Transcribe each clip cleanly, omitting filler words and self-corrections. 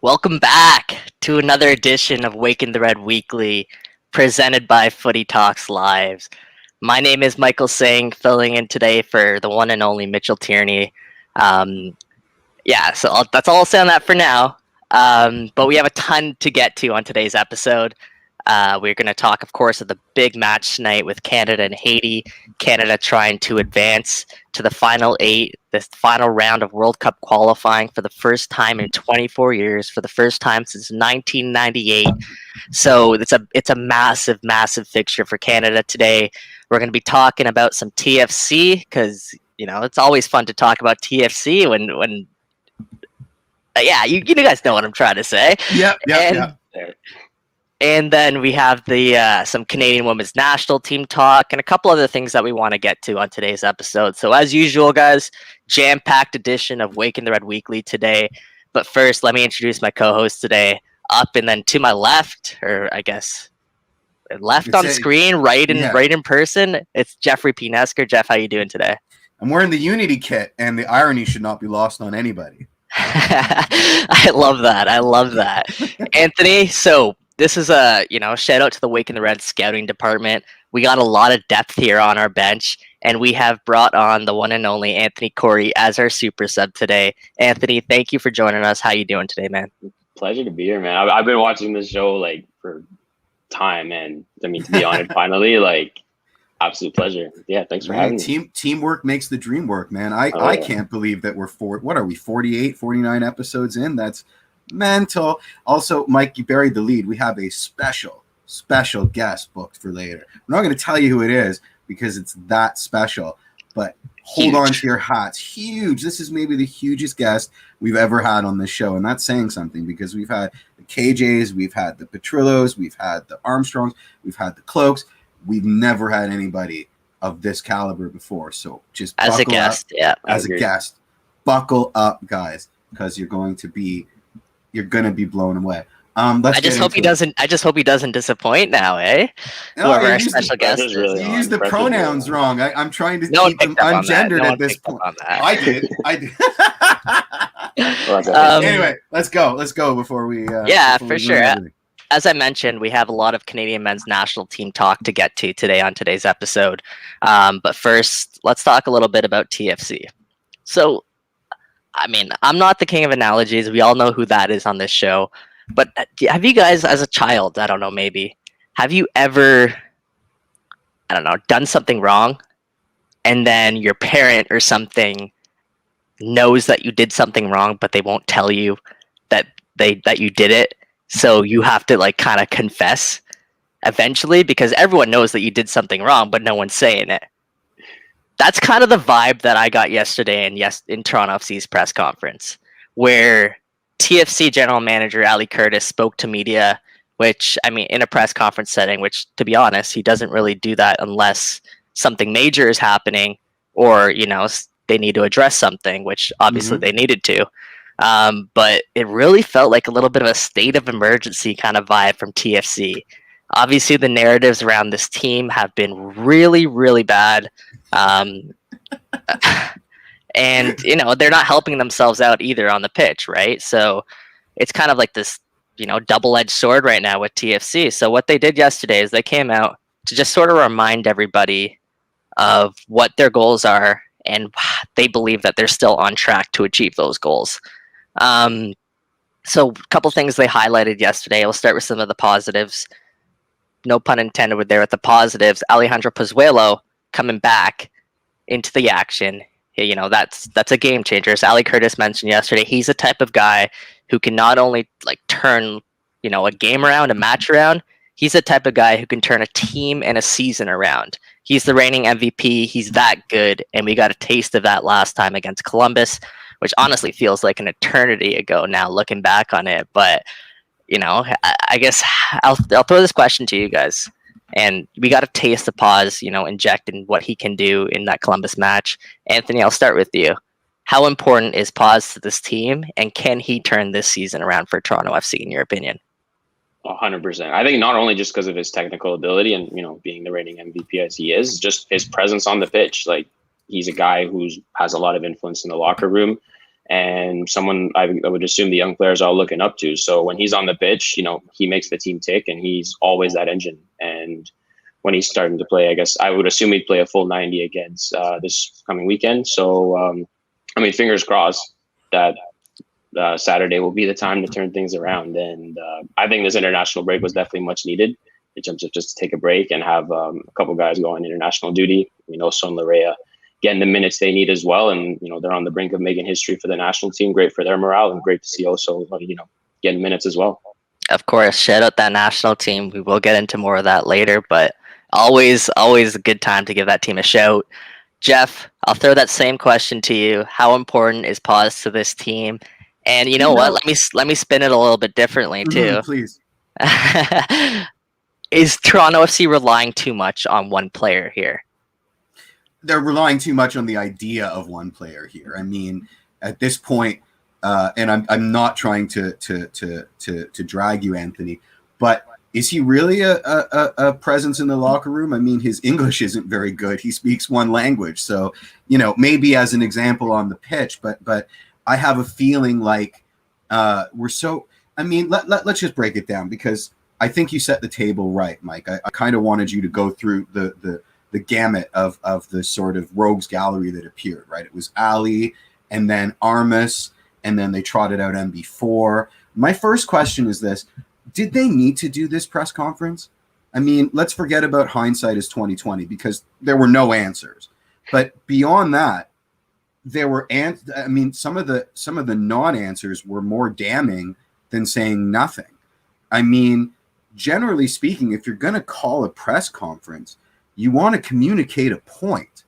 Welcome back to another edition of Wake in the Red Weekly, presented by Footy Talks Lives. My name is Michael Singh, filling in today for the one and only Mitchell Tierney. Um, that's all I'll say on that for now. But we have a ton to get to on today's episode. We're going to talk, of course, of the big match tonight with Canada and Haiti. Canada trying to advance to the final eight, this final round of World Cup qualifying for the first time in 24 years, for the first time since 1998. So it's a massive, massive fixture for Canada today. We're going to be talking about some TFC because it's always fun to talk about TFC when you guys know what I'm trying to say. Yeah. And then we have the some Canadian women's national team talk and a couple other things that we want to get to on today's episode. So as usual, guys, jam-packed edition of Wake in the Red Weekly today. But first, let me introduce my co-host today. Up and then to my left, or I guess left on screen, right in person, it's Jeffrey P. Nesker. Jeff, how you doing today? I'm wearing the Unity kit, and the irony should not be lost on anybody. I love that. Anthony, so this is a, shout out to the Wake in the Red scouting department. We got a lot of depth here on our bench, and we have brought on the one and only Anthony Corey as our super sub today. Anthony, thank you for joining us. How you doing today, man? Pleasure to be here, man. I've been watching this show for time, and to be on it finally, absolute pleasure. Yeah, thanks for having me. Teamwork makes the dream work, man. I can't believe that we're 48, 49 episodes in. That's mental. Also, Mike, you buried the lead. We have a special guest booked for later. I'm not going to tell you who it is because it's that special, but hold on to your hats. Huge. This is maybe the hugest guest we've ever had on this show, and that's saying something because we've had the KJs, we've had the Petrillos, we've had the Armstrongs, we've had the Cloaks. We've never had anybody of this caliber before, so just as a guest, buckle up, guys, because you're going to be blown away. I just hope he doesn't disappoint now, eh? No, our special guest. You used the pronouns wrong. I'm trying to keep them ungendered at this point. I did. Anyway, let's go before we. For sure. As I mentioned, we have a lot of Canadian men's national team talk to get to today on today's episode. But first, let's talk a little bit about TFC. So, I'm not the king of analogies. We all know who that is on this show. But have you guys, as a child, I don't know, maybe, have you ever, done something wrong, and then your parent or something knows that you did something wrong, but they won't tell you that you did it? So you have to kind of confess eventually because everyone knows that you did something wrong, but no one's saying it. That's kind of the vibe that I got yesterday in Toronto FC's press conference, where TFC general manager Ali Curtis spoke to media, which, in a press conference setting, which, to be honest, he doesn't really do that unless something major is happening or, they need to address something, which obviously they needed to. But it really felt like a little bit of a state of emergency kind of vibe from TFC. Obviously, the narratives around this team have been really, really bad. And, they're not helping themselves out either on the pitch, right? So it's kind of like this, double-edged sword right now with TFC. So what they did yesterday is they came out to just sort of remind everybody of what their goals are, and they believe that they're still on track to achieve those goals. So a couple things they highlighted yesterday. We'll start with some of the positives. No pun intended with there with the positives. Alejandro Pozuelo coming back into the action. That's a game changer. As Ali Curtis mentioned yesterday, he's the type of guy who can not only turn, a game around, a match around, he's the type of guy who can turn a team and a season around. He's the reigning MVP. He's that good. And we got a taste of that last time against Columbus, which honestly feels like an eternity ago now looking back on it. But, I guess I'll throw this question to you guys. And we got a taste of Paz, injecting what he can do in that Columbus match. Anthony, I'll start with you. How important is Paz to this team, and can he turn this season around for Toronto FC, in your opinion? 100%. I think not only just because of his technical ability and, being the reigning MVP as he is, just his presence on the pitch. He's a guy who has a lot of influence in the locker room. and someone I would assume the young players are looking up to. So when he's on the pitch, he makes the team tick, and he's always that engine. And when he's starting to play, I guess I would assume he'd play a full 90 against this coming weekend. So, fingers crossed that Saturday will be the time to turn things around. And I think this international break was definitely much needed in terms of just to take a break and have a couple guys go on international duty. Son Larea getting the minutes they need as well. And, they're on the brink of making history for the national team. Great for their morale, and great to see also, getting minutes as well. Of course, shout out that national team. We will get into more of that later, but always a good time to give that team a shout. Jeff, I'll throw that same question to you. How important is pause to this team? And you know what? Let me spin it a little bit differently too. Please. Is Toronto FC relying too much on one player here? They're relying too much on the idea of one player here. I mean, at this point, and I'm not trying to drag you, Anthony, but is he really a presence in the locker room? I mean, his English isn't very good. He speaks one language, so maybe as an example on the pitch, but I have a feeling like we're so. I mean, let's just break it down, because I think you set the table right, Mike. I kind of wanted you to go through the gamut of the sort of rogues gallery that appeared, right? It was Ali, and then Armas, and then they trotted out MB4. My first question is this: did they need to do this press conference? I mean, let's forget about hindsight is 2020, because there were no answers. But beyond that, there were some of the non-answers were more damning than saying nothing. I mean, generally speaking, if you're going to call a press conference, you want to communicate a point.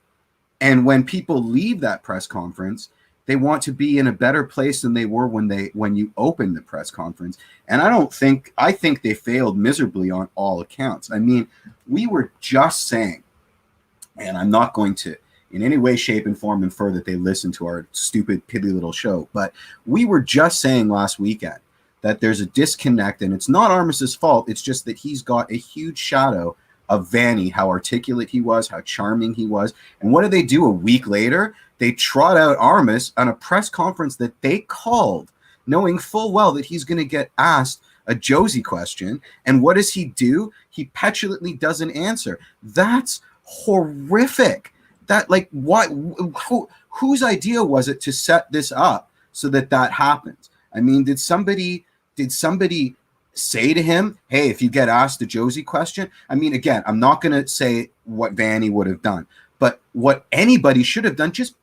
And when people leave that press conference, they want to be in a better place than they were when you opened the press conference. And I think they failed miserably on all accounts. I mean, we were just saying, and I'm not going to in any way, shape, and form infer that they listen to our stupid, piddly little show, but we were just saying last weekend that there's a disconnect, and it's not Armas's fault. It's just that he's got a huge shadow of Vanny, how articulate he was, how charming he was. And what did they do a week later? They trot out Armas on a press conference that they called, knowing full well that he's going to get asked a Josie question. And what does he do? He petulantly doesn't answer. That's horrific. That, like, what? Whose idea was it to set this up so that happens? I mean, did somebody say to him, hey, if you get asked the Josie question? I mean, again, I'm not going to say what Vanny would have done, but what anybody should have done, just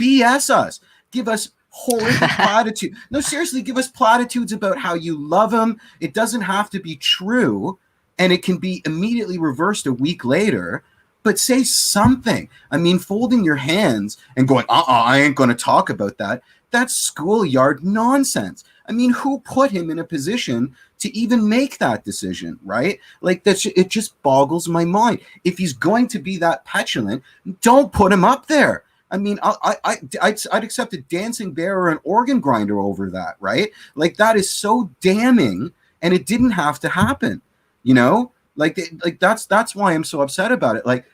BS us. Give us horrific platitudes. No, seriously, give us platitudes about how you love him. It doesn't have to be true, and it can be immediately reversed a week later. But say something. I mean, folding your hands and going, I ain't going to talk about that. That's schoolyard nonsense. I mean, who put him in a position to even make that decision, right? Like, it just boggles my mind. If he's going to be that petulant, don't put him up there. I mean, I'd accept a dancing bear or an organ grinder over that, right? Like, that is so damning, and it didn't have to happen, Like that's why I'm so upset about it. Like,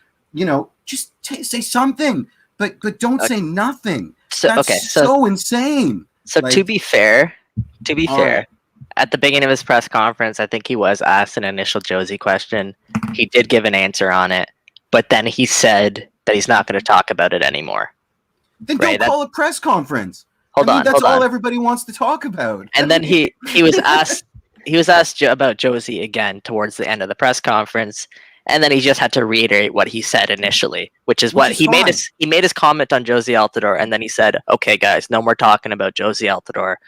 just say something, but don't say nothing. So insane. So to be fair, at the beginning of his press conference, I think he was asked an initial Josie question. He did give an answer on it, but then he said that he's not going to talk about it anymore. Then don't call a press conference. That's all everybody wants to talk about. And then he was asked. He was asked about Josie again towards the end of the press conference, and then he just had to reiterate what he said initially, which is he made his comment on Josie Altidore, and then he said, "Okay, guys, no more talking about Josie Altidore."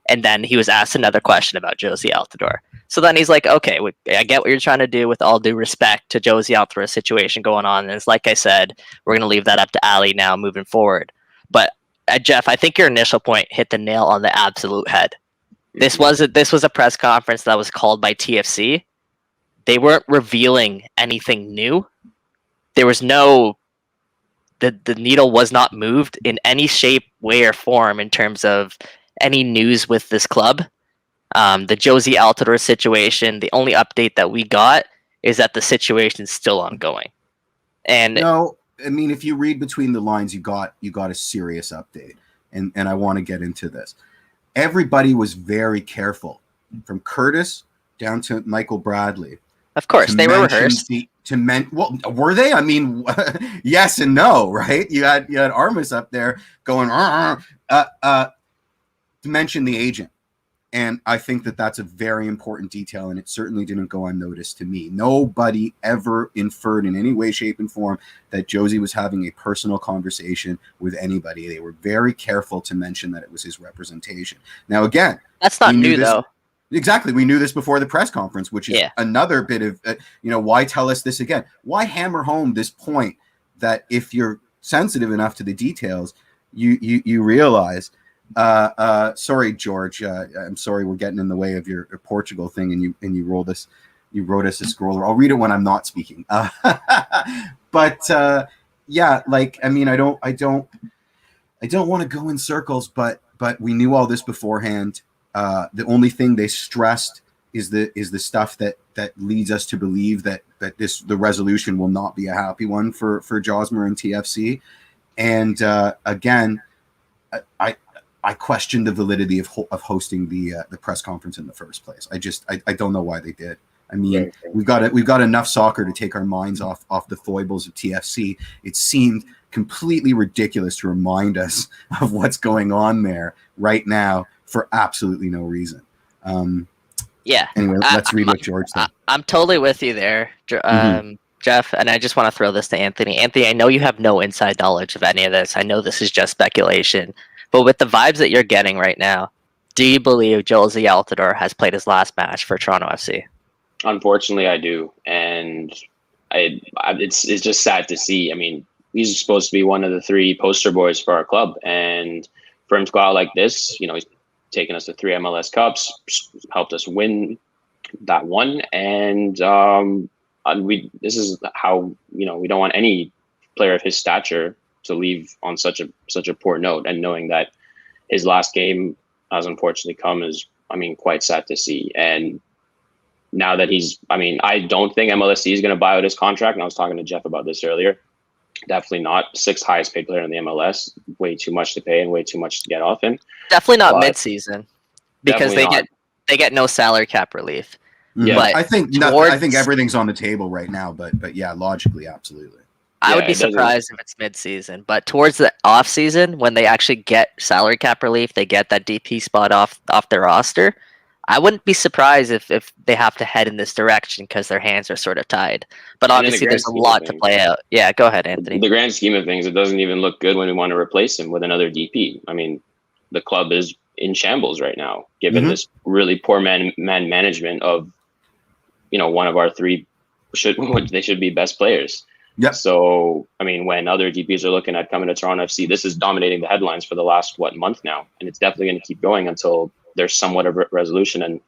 And then he was asked another question about Josie Altidore. So then he's like, "Okay, I get what you're trying to do. With all due respect to Josie Altidore's situation going on, and it's like I said, we're going to leave that up to Ali now moving forward." But Jeff, I think your initial point hit the nail on the absolute head. This was a press conference that was called by TFC. They weren't revealing anything new. There was the needle was not moved in any shape, way, or form in terms of any news with this club. The Josie Altidore situation, the only update that we got is that the situation is still ongoing. And no, I mean, if you read between the lines, you got a serious update. and I want to get into this. Everybody was very careful, from Curtis down to Michael Bradley. Of course, they were rehearsed. Well, were they? I mean, yes and no, right? You had Armas up there going to mention the agent. And I think that that's a very important detail, and it certainly didn't go unnoticed to me. Nobody ever inferred in any way, shape, and form that Josie was having a personal conversation with anybody. They were very careful to mention that it was his representation. Now, again, that's not new, though. Exactly. We knew this before the press conference, which is another bit of, why tell us this again? Why hammer home this point that if you're sensitive enough to the details, you realize – sorry, George. I'm sorry we're getting in the way of your Portugal thing, and you wrote us a scroller. I'll read it when I'm not speaking. But like, I mean, I don't want to go in circles, but we knew all this beforehand. The only thing they stressed is the stuff that leads us to believe that the resolution will not be a happy one for Josmer and TFC. And again, I question the validity of hosting the press conference in the first place. I don't know why they did. I mean, we've got enough soccer to take our minds off the foibles of TFC. It seemed completely ridiculous to remind us of what's going on there right now for absolutely no reason. Anyway, let's read what George said. I'm totally with you there, Jeff, and I just want to throw this to Anthony. Anthony, I know you have no inside knowledge of any of this. I know this is just speculation. But with the vibes that you're getting right now, do you believe Josie Altidore has played his last match for Toronto FC? Unfortunately, I do, and it's just sad to see. I mean, he's supposed to be one of the 3 poster boys for our club, and for him to go out like this, he's taken us to 3 MLS Cups, helped us win that one, and this is how we don't want any player of his stature to leave on such a poor note, and knowing that his last game has unfortunately come is, quite sad to see. And now that I don't think MLSC is going to buy out his contract. And I was talking to Jeff about this earlier. Definitely not. 6th highest paid player in the MLS. Way too much to pay and way too much to get off him. Definitely not mid-season, because they get no salary cap relief. Yeah, but I think everything's on the table right now. But yeah, logically, absolutely. I would be surprised if it's mid-season, but towards the off-season, when they actually get salary cap relief, they get that DP spot off their roster, I wouldn't be surprised if they have to head in this direction because their hands are sort of tied. But obviously, there's a lot to play out. Yeah, go ahead, Anthony. The grand scheme of things, it doesn't even look good when we want to replace him with another DP. I mean, the club is in shambles right now, given this really poor man management of, one of our 3 they should be best players. Yep. So, when other DPs are looking at coming to Toronto FC, this is dominating the headlines for the last, month now. And it's definitely going to keep going until there's somewhat of a resolution. And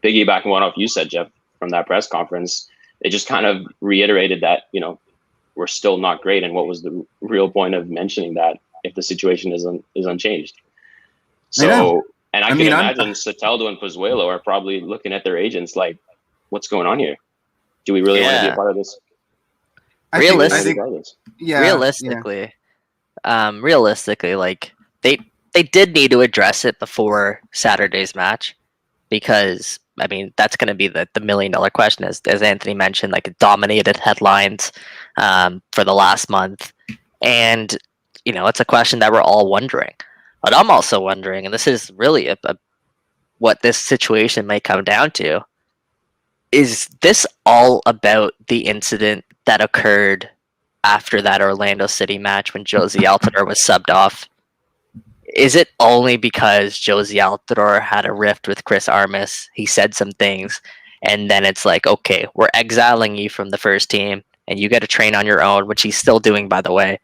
piggybacking on what you said, Jeff, from that press conference, it just kind of reiterated that, we're still not great. And what was the real point of mentioning that if the situation is unchanged? So, and I can imagine Soteldo and Pozuelo are probably looking at their agents like, what's going on here? Do we really want to be a part of this? Realistically, like they did need to address it before Saturday's match, because that's going to be the $1 million question, as Anthony mentioned. Like, it dominated headlines for the last month, and it's a question that we're all wondering. But I'm also wondering, and this is really what this situation may come down to: is this all about the incident that occurred after that Orlando City match when Josie Altidore was subbed off? Is it only because Josie Altidore had a rift with Chris Armas? He said some things, and then it's like, okay, we're exiling you from the first team, and you get to train on your own, which he's still doing, by the way,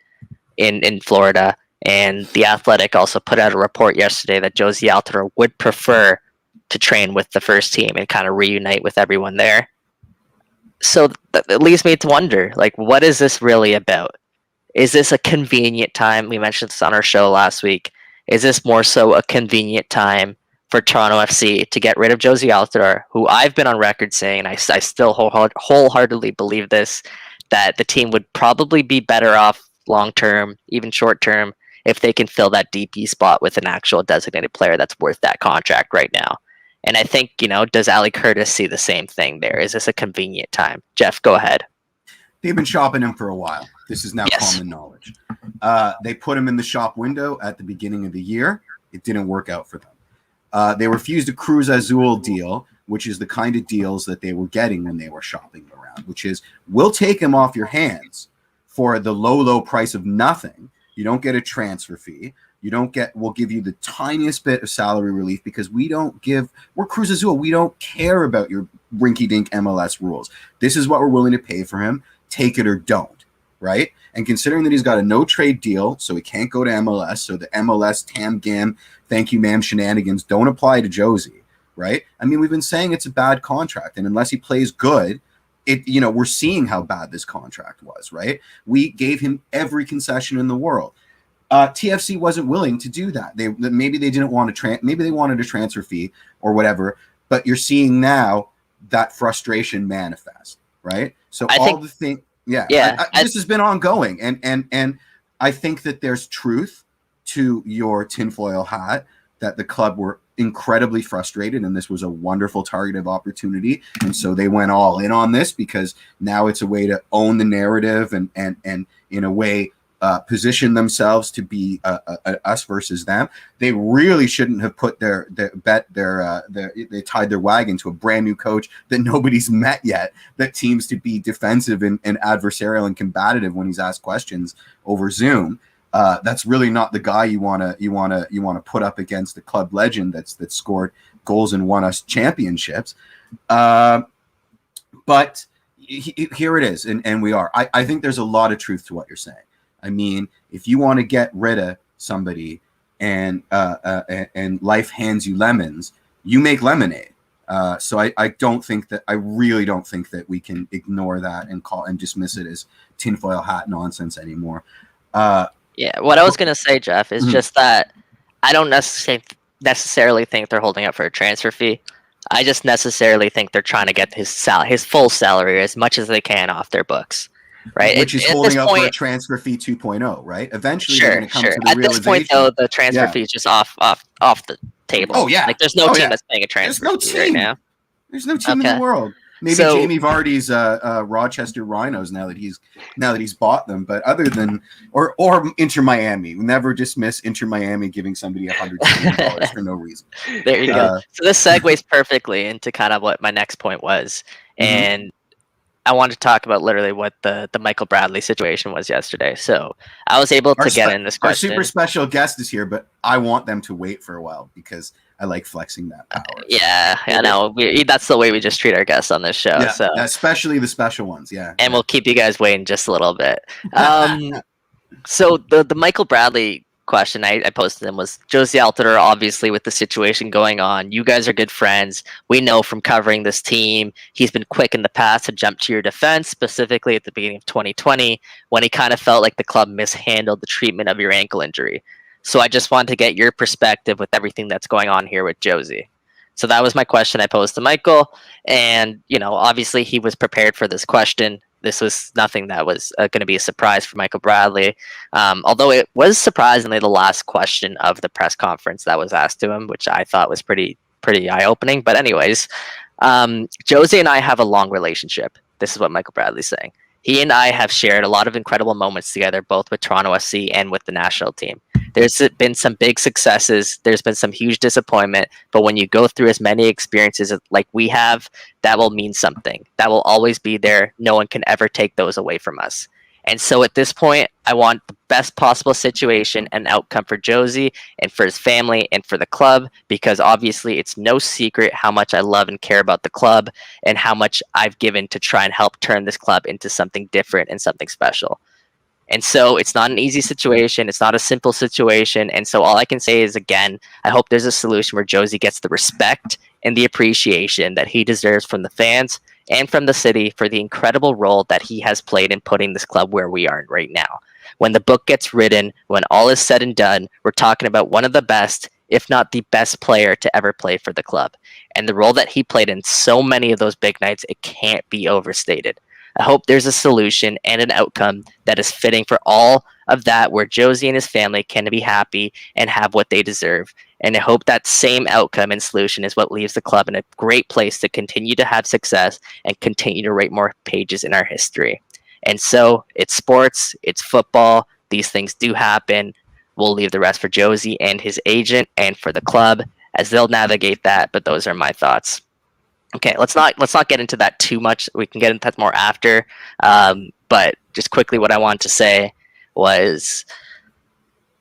in Florida. And The Athletic also put out a report yesterday that Josie Altidore would prefer to train with the first team and kind of reunite with everyone there. So it leads me to wonder, like, what is this really about? Is this a convenient time? We mentioned this on our show last week. Is this more so a convenient time for Toronto FC to get rid of Josie Altidore, who I've been on record saying, and I still wholeheartedly believe this, that the team would probably be better off long-term, even short-term, if they can fill that DP spot with an actual designated player that's worth that contract right now. And I think, does Ali Curtis see the same thing there? Is this a convenient time? Jeff, go ahead. They've been shopping him for a while. This is now common knowledge. They put him in the shop window at the beginning of the year. It didn't work out for them. They refused a Cruz Azul deal, which is the kind of deals that they were getting when they were shopping around, which is, we'll take him off your hands for the low price of nothing. You don't get a transfer fee. We'll give you the tiniest bit of salary relief because we're Cruz Azul. We don't care about your rinky-dink MLS rules. This is what we're willing to pay for him. Take it or don't, right? And considering that he's got a no-trade deal, so he can't go to MLS, so the MLS tam-gam, thank you ma'am shenanigans don't apply to Josie, right? I mean, we've been saying it's a bad contract, and unless he plays good, we're seeing how bad this contract was, right? We gave him every concession in the world. TFC wasn't willing to do that. Maybe they didn't want to maybe they wanted a transfer fee or whatever, but you're seeing now that frustration manifest, right? So this has been ongoing, and I think that there's truth to your tinfoil hat that the club were incredibly frustrated, and this was a wonderful targeted opportunity, and so they went all in on this because now it's a way to own the narrative and in a way position themselves to be us versus them. They really shouldn't have put they tied their wagon to a brand new coach that nobody's met yet, that seems to be defensive and adversarial and combative when he's asked questions over Zoom. That's really not the guy you want to put up against the club legend that's scored goals and won us championships. But here it is, and we are. I think there's a lot of truth to what you're saying. I mean, if you want to get rid of somebody and life hands you lemons, you make lemonade. So I really don't think that we can ignore that and dismiss it as tinfoil hat nonsense anymore. What I was going to say, Jeff, is just that I don't necessarily think they're holding up for a transfer fee. I just necessarily think they're trying to get his full salary, as much as they can, off their books. Right, which is holding up for a transfer fee 2.0, right? Eventually, they're going to come to the realization. At this point, though, the transfer fee is just off the table. Oh yeah, like there's no team that's paying a transfer fee right now. There's no team in the world. Maybe Jamie Vardy's Rochester Rhinos now that he's bought them, but other than or Inter Miami, we never dismiss Inter Miami giving somebody $100 million for no reason. There you go. So this segues perfectly into kind of what my next point was, and I wanted to talk about literally what the Michael Bradley situation was yesterday. So I was able to get in this question. Our super special guest is here, but I want them to wait for a while because I like flexing that power. Yeah, I know. That's the way we just treat our guests on this show. Yeah, so especially the special ones. Yeah. And we'll keep you guys waiting just a little bit. So the Michael Bradley question I posted him was, Josie Altidore, obviously with the situation going on, you guys are good friends. We know from covering this team, he's been quick in the past to jump to your defense, specifically at the beginning of 2020 when he kind of felt like the club mishandled the treatment of your ankle injury. So I just wanted to get your perspective with everything that's going on here with Josie. So that was my question I posed to Michael, and obviously he was prepared for this question. This was nothing that was going to be a surprise for Michael Bradley, although it was surprisingly the last question of the press conference that was asked to him, which I thought was pretty eye-opening. But anyways, Josie and I have a long relationship. This is what Michael Bradley's saying. He and I have shared a lot of incredible moments together, both with Toronto SC and with the national team. There's been some big successes. There's been some huge disappointment. But when you go through as many experiences like we have, that will mean something. That will always be there. No one can ever take those away from us. And so at this point, I want the best possible situation and outcome for Josie and for his family and for the club, because obviously it's no secret how much I love and care about the club and how much I've given to try and help turn this club into something different and something special. And so it's not an easy situation. It's not a simple situation. And so all I can say is, again, I hope there's a solution where Josie gets the respect and the appreciation that he deserves from the fans and from the city for the incredible role that he has played in putting this club where we are right now. When the book gets written, when all is said and done, we're talking about one of the best, if not the best player to ever play for the club. And the role that he played in so many of those big nights, it can't be overstated. I hope there's a solution and an outcome that is fitting for all of that where Josie and his family can be happy and have what they deserve. And I hope that same outcome and solution is what leaves the club in a great place to continue to have success and continue to write more pages in our history. And so it's sports, it's football. These things do happen. We'll leave the rest for Josie and his agent and for the club as they'll navigate that. But those are my thoughts. Okay, let's not get into that too much. We can get into that more after. But just quickly, what I want to say was,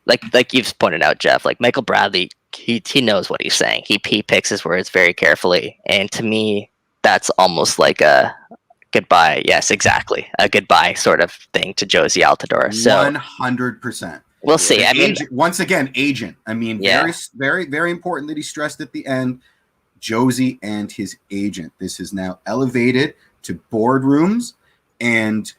like you've pointed out, Jeff, like Michael Bradley, he knows what he's saying. He picks his words very carefully, and to me, that's almost like a goodbye. Yes, exactly, a goodbye sort of thing to Josie Altidore. So 100%. We'll see. I mean, once again, agent. I mean, very, very important that he stressed at the end. Josie and his agent. This is now elevated to boardrooms and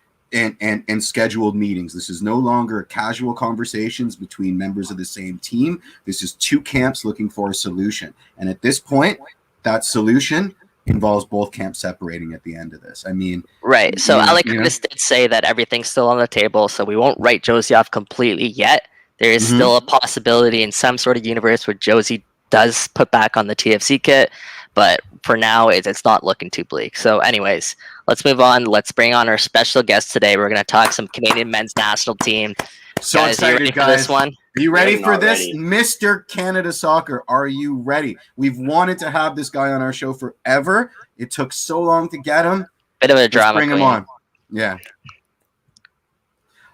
scheduled meetings. This is no longer casual conversations between members of the same team. This is two camps looking for a solution. And at this point, that solution involves both camps separating at the end of this. I mean, right. So Alec Curtis did say that everything's still on the table, so we won't write Josie off completely yet. There is still a possibility in some sort of universe where Josie does put back on the TFC kit, but for now it's not looking too bleak. So anyways, let's move on. Let's bring on our special guest today. We're going to talk some Canadian men's national team. So guys, excited, are you ready guys. for this one? Are you ready for this? Ready. Mr. Canada Soccer, are you ready? We've wanted to have this guy on our show forever. It took so long to get him. Bit of a Let's drama bring him queen. on. Yeah.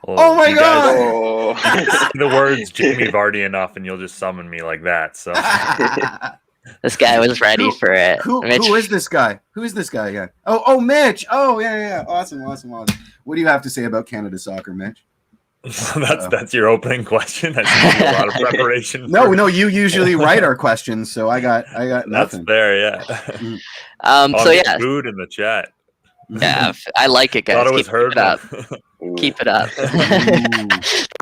Well, Oh my you God! guys say the words Jamie Vardy enough, and you'll just summon me like that. So This guy was ready for it. Who Mitch, is this guy? Who is this guy again? Oh, Mitch. Oh, yeah. Awesome. What do you have to say about Canada Soccer, Mitch? that's your opening question. That's a lot of preparation. No, you usually write our questions, so I got That's nothing. fair, yeah. so yeah, food in the chat. yeah, I like it, guys. Thought it was Keep heard. it up. Keep it up.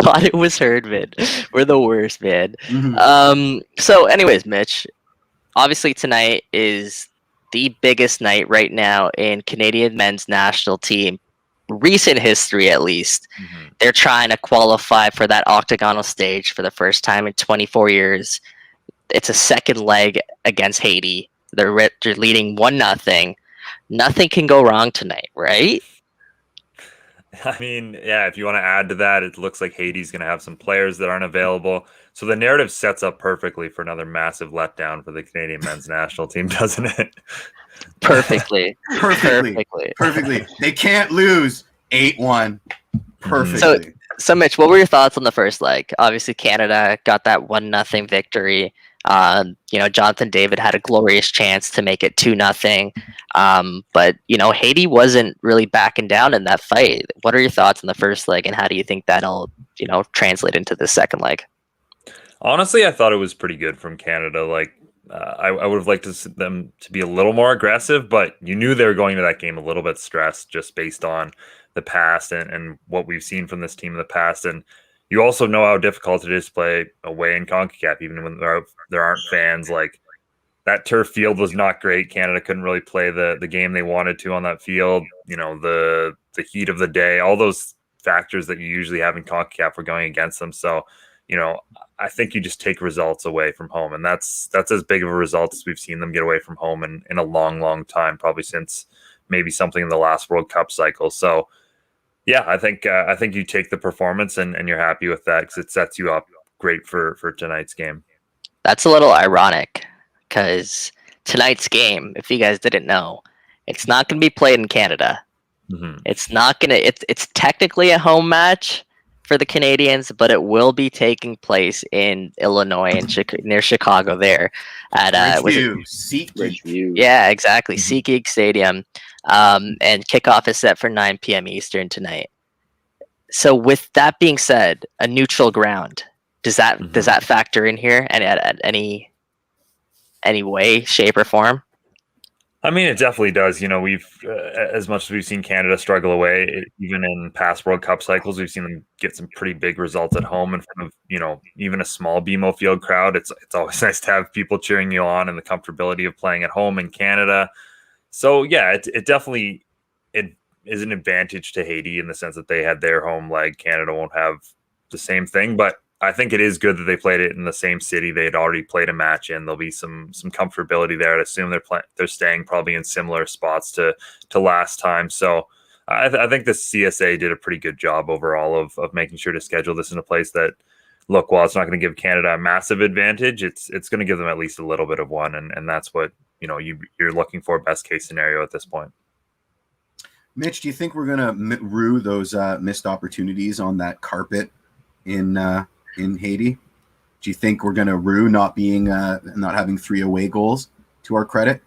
Thought it was heard, man. We're the worst, man. So anyways, Mitch, obviously tonight is the biggest night right now in Canadian men's national team recent history, at least. They're trying to qualify for that octagonal stage for the first time in 24 years. It's a second leg against Haiti. They're leading 1-0. Nothing can go wrong tonight, right? I mean, yeah, if you want to add to that, it looks like Haiti's going to have some players that aren't available. So the narrative sets up perfectly for another massive letdown for the Canadian men's national team, doesn't it? Perfectly. They can't lose 8-1. Perfectly. So Mitch, what were your thoughts on the first leg? Obviously, Canada got that 1-0 victory. Jonathan David had a glorious chance to make it 2-0. But Haiti wasn't really backing down in that fight. What are your thoughts on the first leg, and how do you think that'll translate into the second leg? Honestly, I thought it was pretty good from Canada. I would have liked them to be a little more aggressive, but you knew they were going to that game a little bit stressed just based on the past and what we've seen from this team in the past. And you also know how difficult it is to play away in CONCACAF, even when there aren't fans. Like, that turf field was not great. Canada couldn't really play the game they wanted to on that field. The heat of the day, all those factors that you usually have in CONCACAF were going against them. So, I think you just take results away from home, and that's as big of a result as we've seen them get away from home in a long, long time, probably since maybe something in the last World Cup cycle. So, yeah, I think you take the performance and you're happy with that because it sets you up great for tonight's game. That's a little ironic because tonight's game, if you guys didn't know, it's not going to be played in Canada. It's not going to. It's technically a home match for the Canadians, but it will be taking place in Illinois and near Chicago. There at Ridgeview. Yeah, exactly. SeatGeek Stadium, and kickoff is set for 9 p.m. Eastern tonight. So, with that being said, a neutral ground does that factor in here, and at any way, shape, or form? I mean, it definitely does. We've as much as we've seen Canada struggle away, even in past World Cup cycles, we've seen them get some pretty big results at home in front of even a small BMO Field crowd. It's always nice to have people cheering you on and the comfortability of playing at home in Canada. So yeah, it definitely is an advantage to Haiti in the sense that they had their home leg. Canada won't have the same thing, but I think it is good that they played it in the same city they had already played a match in. There'll be some comfortability there. I'd assume they're staying probably in similar spots to last time. So I think the CSA did a pretty good job overall of making sure to schedule this in a place that, look, while it's not going to give Canada a massive advantage, it's going to give them at least a little bit of one, and that's what you're looking for, best case scenario at this point. Mitch, do you think we're going to rue those missed opportunities on that carpet in Haiti? Do you think we're going to rue not having 3 away goals to our credit?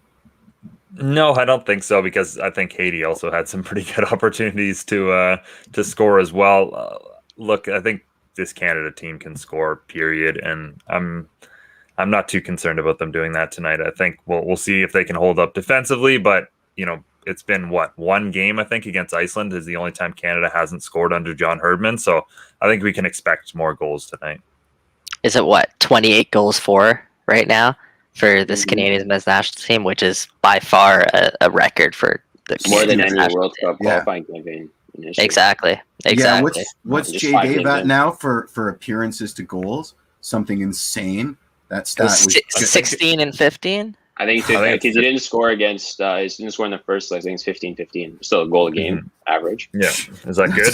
No, I don't think so, because I think Haiti also had some pretty good opportunities to score as well. Look, I think this Canada team can score, period, and I'm not too concerned about them doing that tonight. I think we'll see if they can hold up defensively, but it's been one game, I think, against Iceland is the only time Canada hasn't scored under John Herdman. So I think we can expect more goals tonight. Is it 28 goals for right now for this Canadian men's national team, which is by far a record for the more than Canadian any World Cup Yeah. qualifying campaign. in history. Exactly. Yeah, what's Just Jay 5 Dave games at in. now for appearances to goals? Something insane. That stat was 16 and 15. I think because he didn't score against, he didn't score in the first leg. I think it's 15-15. Still a goal a game average. Yeah, is that good?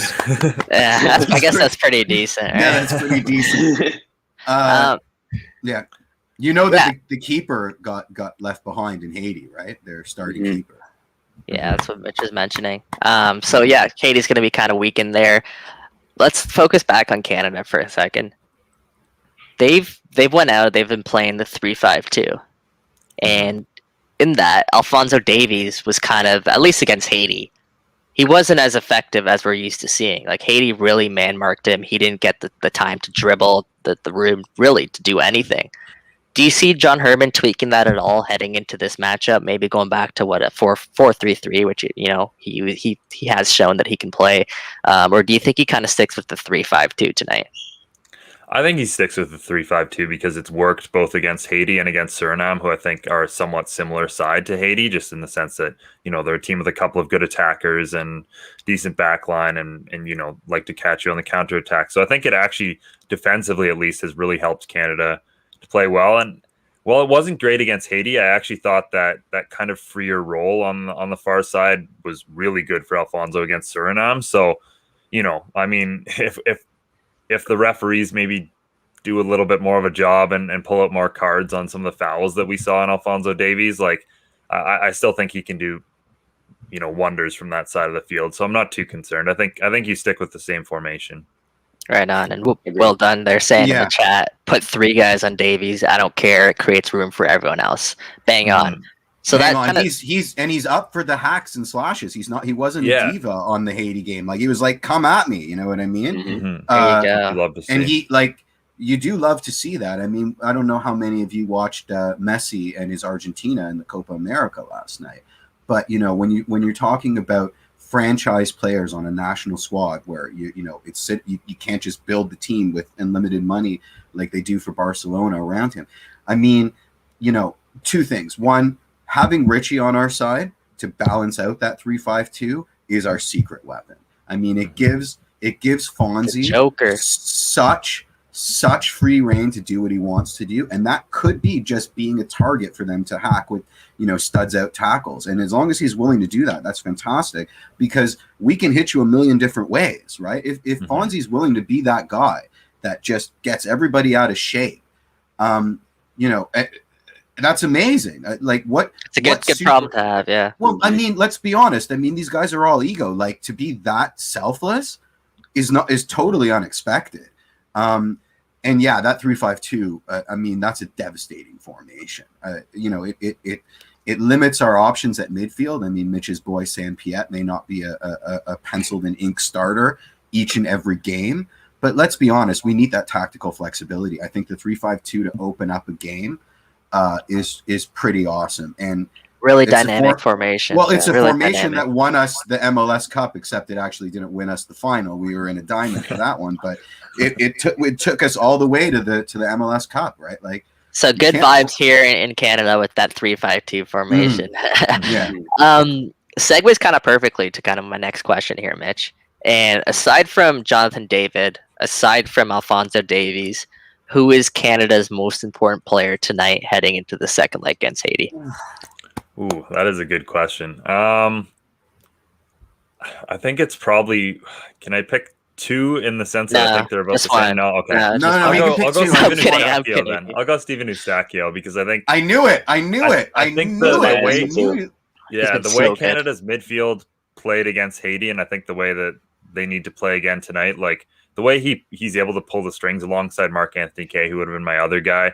Yeah, I guess that's pretty decent. Right? Yeah, that's pretty decent. Yeah, the keeper got left behind in Haiti, right? Their starting keeper. Yeah, that's what Mitch is mentioning. So yeah, Haiti's going to be kind of weak in there. Let's focus back on Canada for a second. They've went out. They've been playing the 3-5-2. And in that, Alphonso Davies was kind of, at least against Haiti, he wasn't as effective as we're used to seeing. Like, Haiti really man-marked him. He didn't get the time to dribble, the room really to do anything. Do you see John Herdman tweaking that at all heading into this matchup? Maybe going back to a 4-3-3, which he has shown that he can play, or do you think he kind of sticks with the 3-5-2 tonight? I think he sticks with the 3-5-2 because it's worked both against Haiti and against Suriname, who I think are somewhat similar side to Haiti, just in the sense that, they're a team with a couple of good attackers and decent backline and like to catch you on the counterattack. So I think it actually, defensively at least, has really helped Canada to play well. And while it wasn't great against Haiti, I actually thought that kind of freer role on the far side was really good for Alphonso against Suriname. So, I mean, if the referees maybe do a little bit more of a job and pull out more cards on some of the fouls that we saw in Alphonso Davies, like I still think he can do, wonders from that side of the field. So I'm not too concerned. I think you stick with the same formation. Right on, and well done. They're saying in the chat, put 3 guys on Davies. I don't care. It creates room for everyone else. Bang on. So Hang that on. kinda, he's up for the hacks and slashes. He wasn't a diva on the Haiti game. Like, he was like, come at me. You know what I mean? there you go. Love to see. And you do love to see that. I mean, I don't know how many of you watched Messi and his Argentina in the Copa America last night, but when you're talking about franchise players on a national squad where you can't just build the team with unlimited money like they do for Barcelona around him. I mean, 2 things. One, having Richie on our side to balance out that 3-5-2 is our secret weapon. I mean, it gives Fonzie Joker such free reign to do what he wants to do, and that could be just being a target for them to hack with studs out tackles. And as long as he's willing to do that, that's fantastic, because we can hit you a million different ways, right? If Fonzie's willing to be that guy that just gets everybody out of shape, that's amazing. It's a good problem to have. Yeah. Well, I mean, let's be honest. I mean, these guys are all ego. Like, to be that selfless is totally unexpected. And yeah, that 3-5-2. I mean, that's a devastating formation. It limits our options at midfield. I mean, Mitch's boy San Piet may not be a penciled in ink starter each and every game, but let's be honest. We need that tactical flexibility. I think the 3-5-2 to open up a game is pretty awesome, and really dynamic formation. Well, it's a really formation dynamic. that won us the MLS Cup, except it actually didn't win us the final. We were in a diamond for that one, but it took us all the way to the MLS Cup, right? Like, so good vibes here in Canada with that 3-5-2 formation. Yeah. Segues kind of perfectly to kind of my next question here, Mitch. And aside from Jonathan David, aside from Alphonso Davies, who is Canada's most important player tonight heading into the second leg against Haiti? Ooh, that is a good question. I think it's probably. Can I pick two in the sense that I think they're about just the same? one. No, okay. No, No, just no, one. you can I'll pick go two. Steven I'm kidding, I'm Eustachio kidding. then. I'll go Steven Eustachio because I think I knew it. I knew it. I I think knew the it. way- I knew it. yeah, been the way so good. Canada's midfield played against Haiti, and I think the way that they need to play again tonight, like the way he's able to pull the strings alongside Mark Anthony Kaye, who would have been my other guy,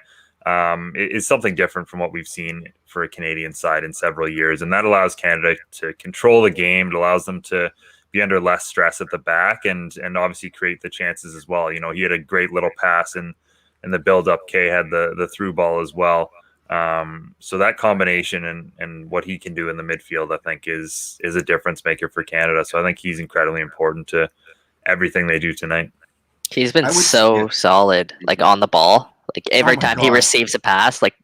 is something different from what we've seen for a Canadian side in several years, and that allows Canada to control the game. It allows them to be under less stress at the back, and obviously create the chances as well. You know, he had a great little pass in the build up. Kaye had the through ball as well. So that combination and what he can do in the midfield, I think is a difference maker for Canada. So I think he's incredibly important to everything they do tonight. He's been so solid, like on the ball. Like every my time he God. receives a pass, like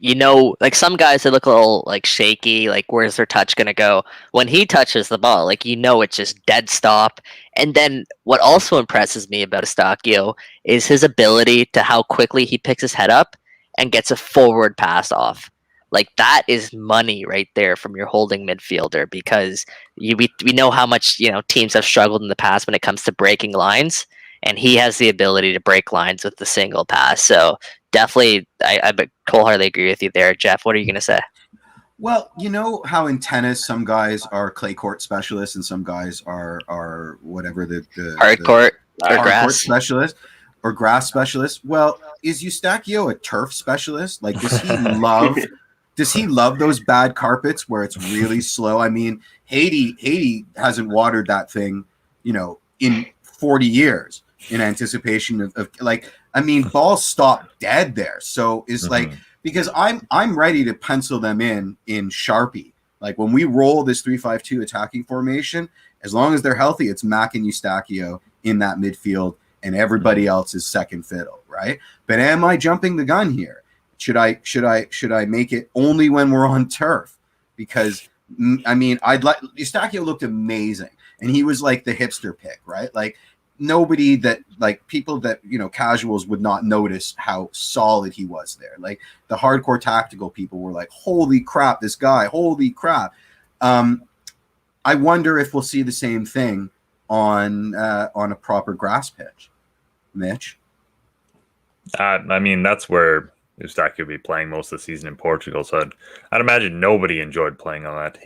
like some guys that look a little like shaky, like where's their touch gonna go? When he touches the ball, like it's just dead stop. And then what also impresses me about Eustachio is his ability to how quickly he picks his head up and gets a forward pass off. Like that is money right there from your holding midfielder, because we know how much teams have struggled in the past when it comes to breaking lines, and he has the ability to break lines with the single pass. So definitely, I wholeheartedly agree with you there, Jeff. What are you going to say? Well, you know how in tennis some guys are clay court specialists and some guys are whatever the Hard court or hard grass court specialist or grass specialist. Well, is Eustachio a turf specialist? Like, does he love those bad carpets where it's really slow? I mean, Haiti hasn't watered that thing, in 40 years in anticipation of like, I mean, balls stop dead there. So it's like, because I'm ready to pencil them in Sharpie. Like when we roll this 3-5-2 attacking formation, as long as they're healthy, it's Mac and Eustachio in that midfield, and everybody else is second fiddle, right? But am I jumping the gun here? Should I make it only when we're on turf? Because I mean, Eustachio looked amazing, and he was like the hipster pick, right? Like nobody that like people that casuals would not notice how solid he was there. Like the hardcore tactical people were like, holy crap, this guy, holy crap. I wonder if we'll see the same thing on a proper grass pitch. Mitch? I mean, that's where Eustachio will be playing most of the season in Portugal. So I'd imagine nobody enjoyed playing on that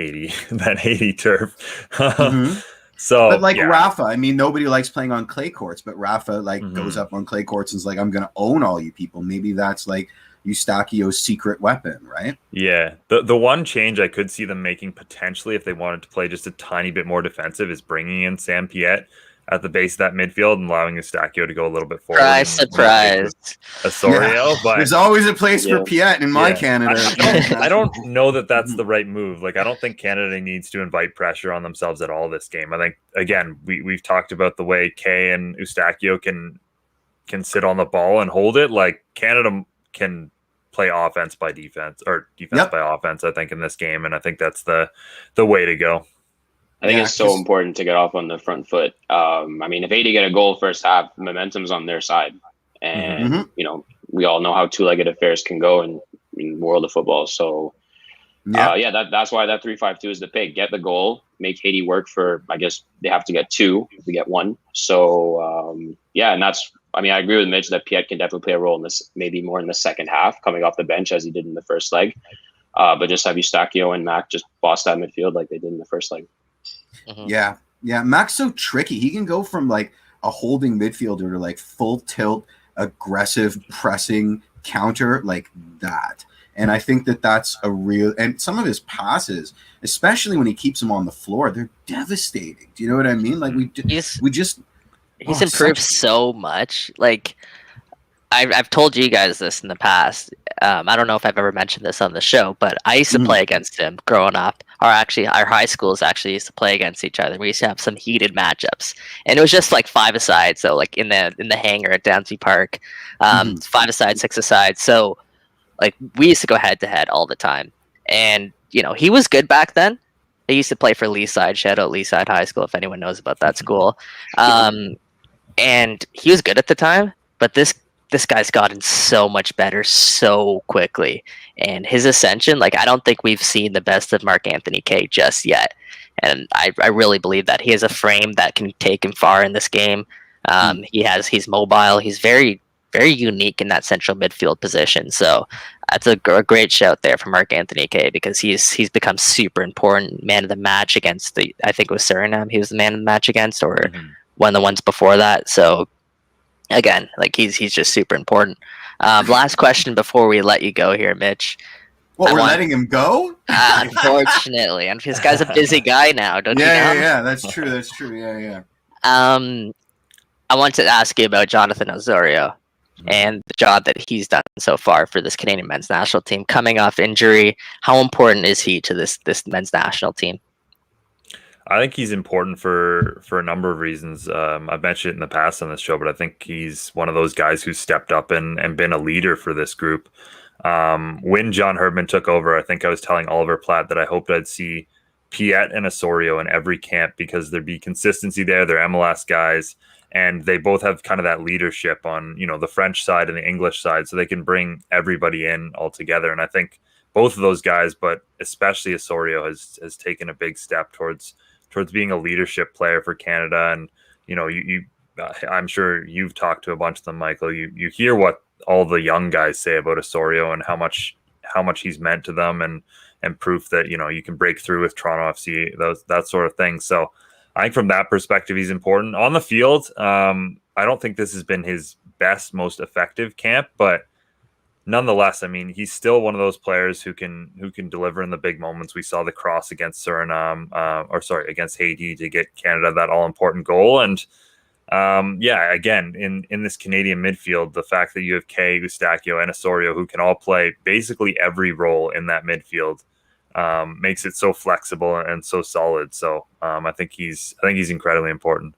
Haiti turf. So, but like Rafa, I mean, nobody likes playing on clay courts, but Rafa goes up on clay courts and is like, I'm going to own all you people. Maybe that's like Eustachio's secret weapon, right? Yeah. The one change I could see them making potentially if they wanted to play just a tiny bit more defensive is bringing in Sam Piet at the base of that midfield and allowing Eustachio to go a little bit forward. Surprise. Osorio, yeah. but there's always a place for Piet in my Canada. I don't know that that's the right move. Like, I don't think Canada needs to invite pressure on themselves at all this game. I think, again, we've talked about the way Kaye and Eustachio can sit on the ball and hold it. Like, Canada can play offense by defense or defense by offense, I think, in this game. And I think that's the way to go. I think it's so important to get off on the front foot. I mean, if Haiti get a goal first half, momentum's on their side. And, we all know how two-legged affairs can go in the world of football. So, that's why that 3-5-2 is the pick. Get the goal, make Haiti work for, I guess they have to get two if we get one. So, and that's, I mean, I agree with Mitch that Piet can definitely play a role in this, maybe more in the second half, coming off the bench as he did in the first leg. But just have Eustachio and Mac just boss that midfield like they did in the first leg. Yeah. Mac's so tricky. He can go from like a holding midfielder to like full tilt, aggressive pressing counter like that. And I think that that's a real, and some of his passes, especially when he keeps them on the floor, they're devastating. Do you know what I mean? Like he's improved so much. Like I've told you guys this in the past. I don't know if I've ever mentioned this on the show, but I used to play against him growing up. Or actually, our high schools actually used to play against each other. We used to have some heated matchups, and it was just like 5-a-side. So like in the hangar at Downsview Park, 5-a-side, 6-a-side. So like we used to go head to head all the time, and he was good back then. He used to play for Leaside. Shout out Leaside High School if anyone knows about that school. and he was good at the time, but this guy's gotten so much better so quickly, and his ascension, like, I don't think we've seen the best of Mark Anthony Kaye just yet, and I really believe that he has a frame that can take him far in this game. He's mobile. He's very, very unique in that central midfield position. So that's a great shout there for Mark Anthony Kaye, because he's become super important. Man of the match against I think it was Suriname. He was the man of the match against, or one of the ones before that. So again, like, he's just super important. Last question before we let you go here, Mitch. We're letting him go? Unfortunately, and this guy's a busy guy now, don't you know? Yeah, that's true. Yeah. I want to ask you about Jonathan Osorio and the job that he's done so far for this Canadian men's national team, coming off injury. How important is he to this men's national team? I think he's important for a number of reasons. I've mentioned it in the past on this show, but I think he's one of those guys who's stepped up and been a leader for this group. When John Herdman took over, I think I was telling Oliver Platt that I hoped I'd see Piet and Osorio in every camp, because there'd be consistency there. They're MLS guys, and they both have kind of that leadership on, the French side and the English side, so they can bring everybody in all together. And I think both of those guys, but especially Osorio, has taken a big step towards being a leadership player for Canada. And I'm sure you've talked to a bunch of them, Michael. You hear what all the young guys say about Osorio and how much he's meant to them, and proof that you can break through with Toronto FC, that sort of thing. So I think from that perspective, he's important. On the field, I don't think this has been his best, most effective camp, but nonetheless, I mean, he's still one of those players who can deliver in the big moments. We saw the cross against against Haiti to get Canada that all important goal. And again, in this Canadian midfield, the fact that you have Kaye, Eustachio, and Osorio, who can all play basically every role in that midfield, makes it so flexible and so solid. So I think he's incredibly important.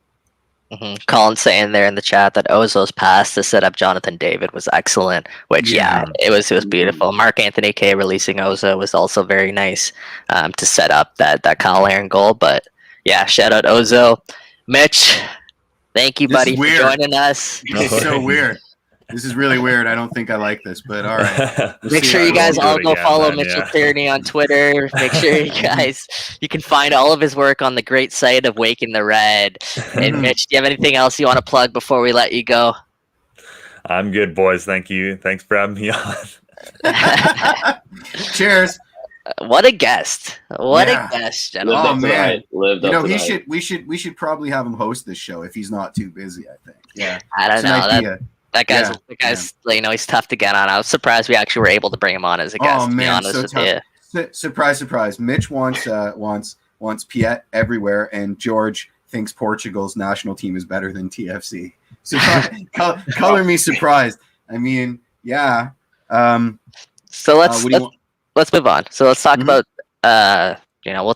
Colin saying there in the chat that Ozo's pass to set up Jonathan David was excellent, which it was beautiful. Mark Anthony Kaye releasing Ozo was also very nice to set up that Kyle Aaron goal. But yeah, shout out Ozo. Mitch, thank you, buddy, for joining us. This is so weird. This is really weird. I don't think I like this, but all right. Make sure you guys all go follow Mitchell Tierney on Twitter. Make sure you can find all of his work on the great site of Waking the Red. And Mitch, do you have anything else you want to plug before we let you go? I'm good, boys. Thank you. Thanks for having me on. Cheers. What a guest! What a guest, gentlemen. Oh man, we should probably have him host this show if he's not too busy. I think. Yeah, I don't know. That guy's he's tough to get on. I was surprised we actually were able to bring him on as a guest. Oh man, to be honest with you. Surprise! Mitch wants Piet everywhere, and George thinks Portugal's national team is better than TFC. Color me surprised. I mean, yeah. So let's move on. So let's talk about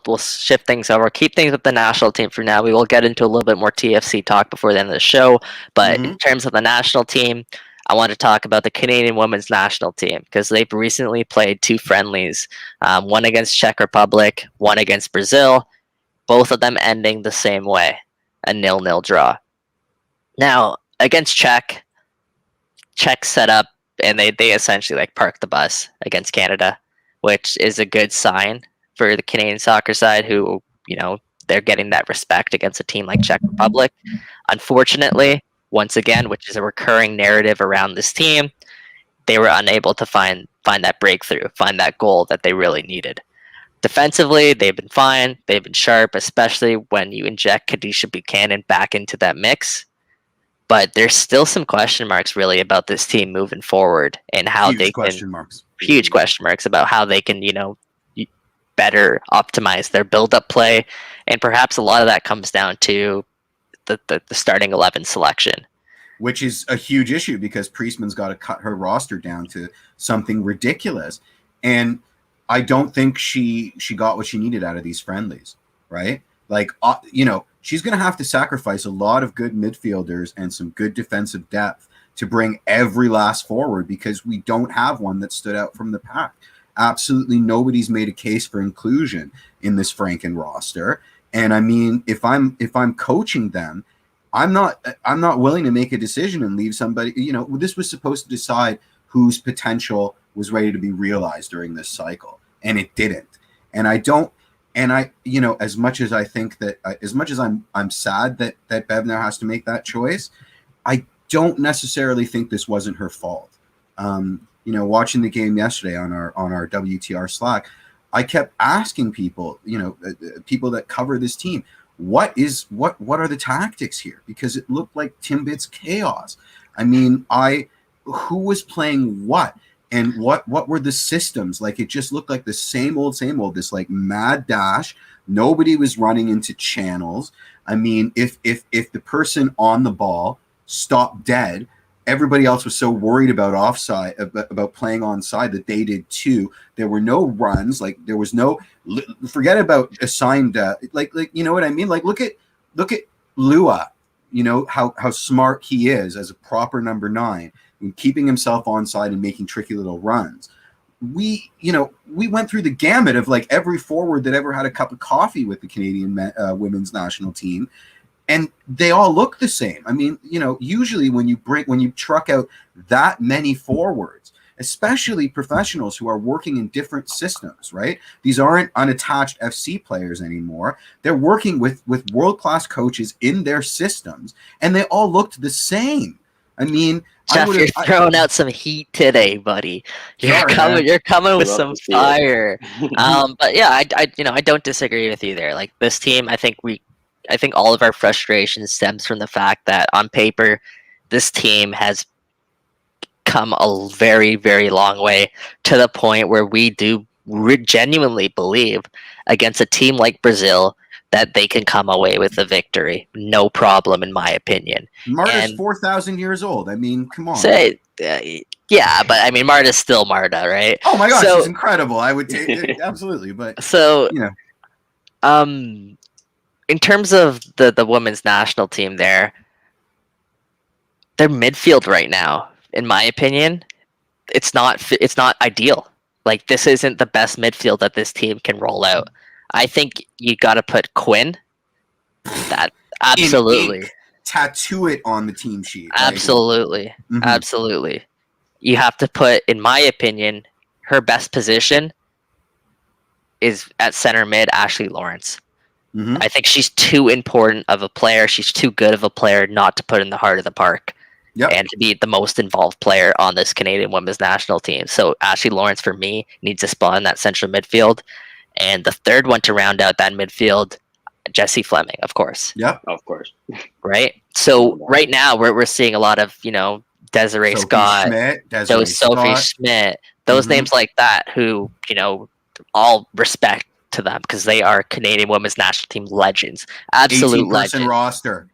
we'll shift things over, keep things with the national team for now. We will get into a little bit more TFC talk before the end of the show. But in terms of the national team, I want to talk about the Canadian women's national team, because they've recently played 2 friendlies, one against Czech Republic, one against Brazil, both of them ending the same way, a 0-0 draw. Now, against Czech set up, and they essentially parked the bus against Canada, which is a good sign for the Canadian soccer side, who, they're getting that respect against a team like Czech Republic. Unfortunately, once again, which is a recurring narrative around this team, they were unable to find that breakthrough, find that goal that they really needed. Defensively, they've been fine. They've been sharp, especially when you inject Khadijah Buchanan back into that mix. But there's still some question marks really about this team moving forward, and how huge question marks about how they can, better optimize their build-up play. And perhaps a lot of that comes down to the starting 11 selection, which is a huge issue, because Priestman's got to cut her roster down to something ridiculous. And I don't think she got what she needed out of these friendlies, right? She's going to have to sacrifice a lot of good midfielders and some good defensive depth to bring every last forward, because we don't have one that stood out from the pack. Absolutely nobody's made a case for inclusion in this Franken roster. And I mean, if I'm coaching them, I'm not willing to make a decision and leave somebody. This was supposed to decide whose potential was ready to be realized during this cycle, and it didn't. And I don't. And as much as I think that, as much as I'm sad that Bev now has to make that choice, I don't necessarily think this wasn't her fault. Watching the game yesterday on our WTR Slack, I kept asking people, people that cover this team, what are the tactics here? Because it looked like Timbit's chaos. I mean, who was playing what? And what were the systems? Like, it just looked like the same old, this like mad dash. Nobody was running into channels. I mean, if the person on the ball stopped dead, everybody else was so worried about offside, about playing onside, that they did too. There were no runs. Like, there was no, forget about assigned, like, you know what I mean? Like, look at Lua, how smart he is as a proper number 9. And keeping himself onside and making tricky little runs. We went through the gamut of like every forward that ever had a cup of coffee with the Canadian women's national team, and they all look the same. I mean, usually when you truck out that many forwards, especially professionals who are working in different systems, right? These aren't unattached FC players anymore. They're working with world-class coaches in their systems, and they all looked the same. I mean, Jeff, you're throwing out some heat today, buddy. You're coming with some fire. But yeah, I don't disagree with you there. Like, this team, I think all of our frustration stems from the fact that on paper, this team has come a very, very long way, to the point where we genuinely believe against a team like Brazil that they can come away with a victory, no problem, in my opinion. Marta's 4,000 years old. I mean, come on. Yeah, but I mean, Marta's still Marta, right? Oh my gosh, she's incredible. I would take it absolutely, but in terms of the women's national team, their midfield right now, in my opinion, it's not ideal. Like, this isn't the best midfield that this team can roll out. I think you got to put Quinn. That absolutely tattoo it on the team sheet. Absolutely, mm-hmm. Absolutely. You have to put, in my opinion, her best position is at center mid, Ashley Lawrence. Mm-hmm. I think she's too important of a player. She's too good of a player not to put in the heart of the park. Yep. And to be the most involved player on this Canadian women's national team. So Ashley Lawrence, for me, needs a spot in that central midfield. And the third one to round out that midfield, Jessie Fleming, of course. Yeah, of course. Right? So right now we're seeing a lot of, Desiree Scott, Sophie Schmidt, those names like that who, all respect to them because they are Canadian women's national team legends. Absolute legends. Roster.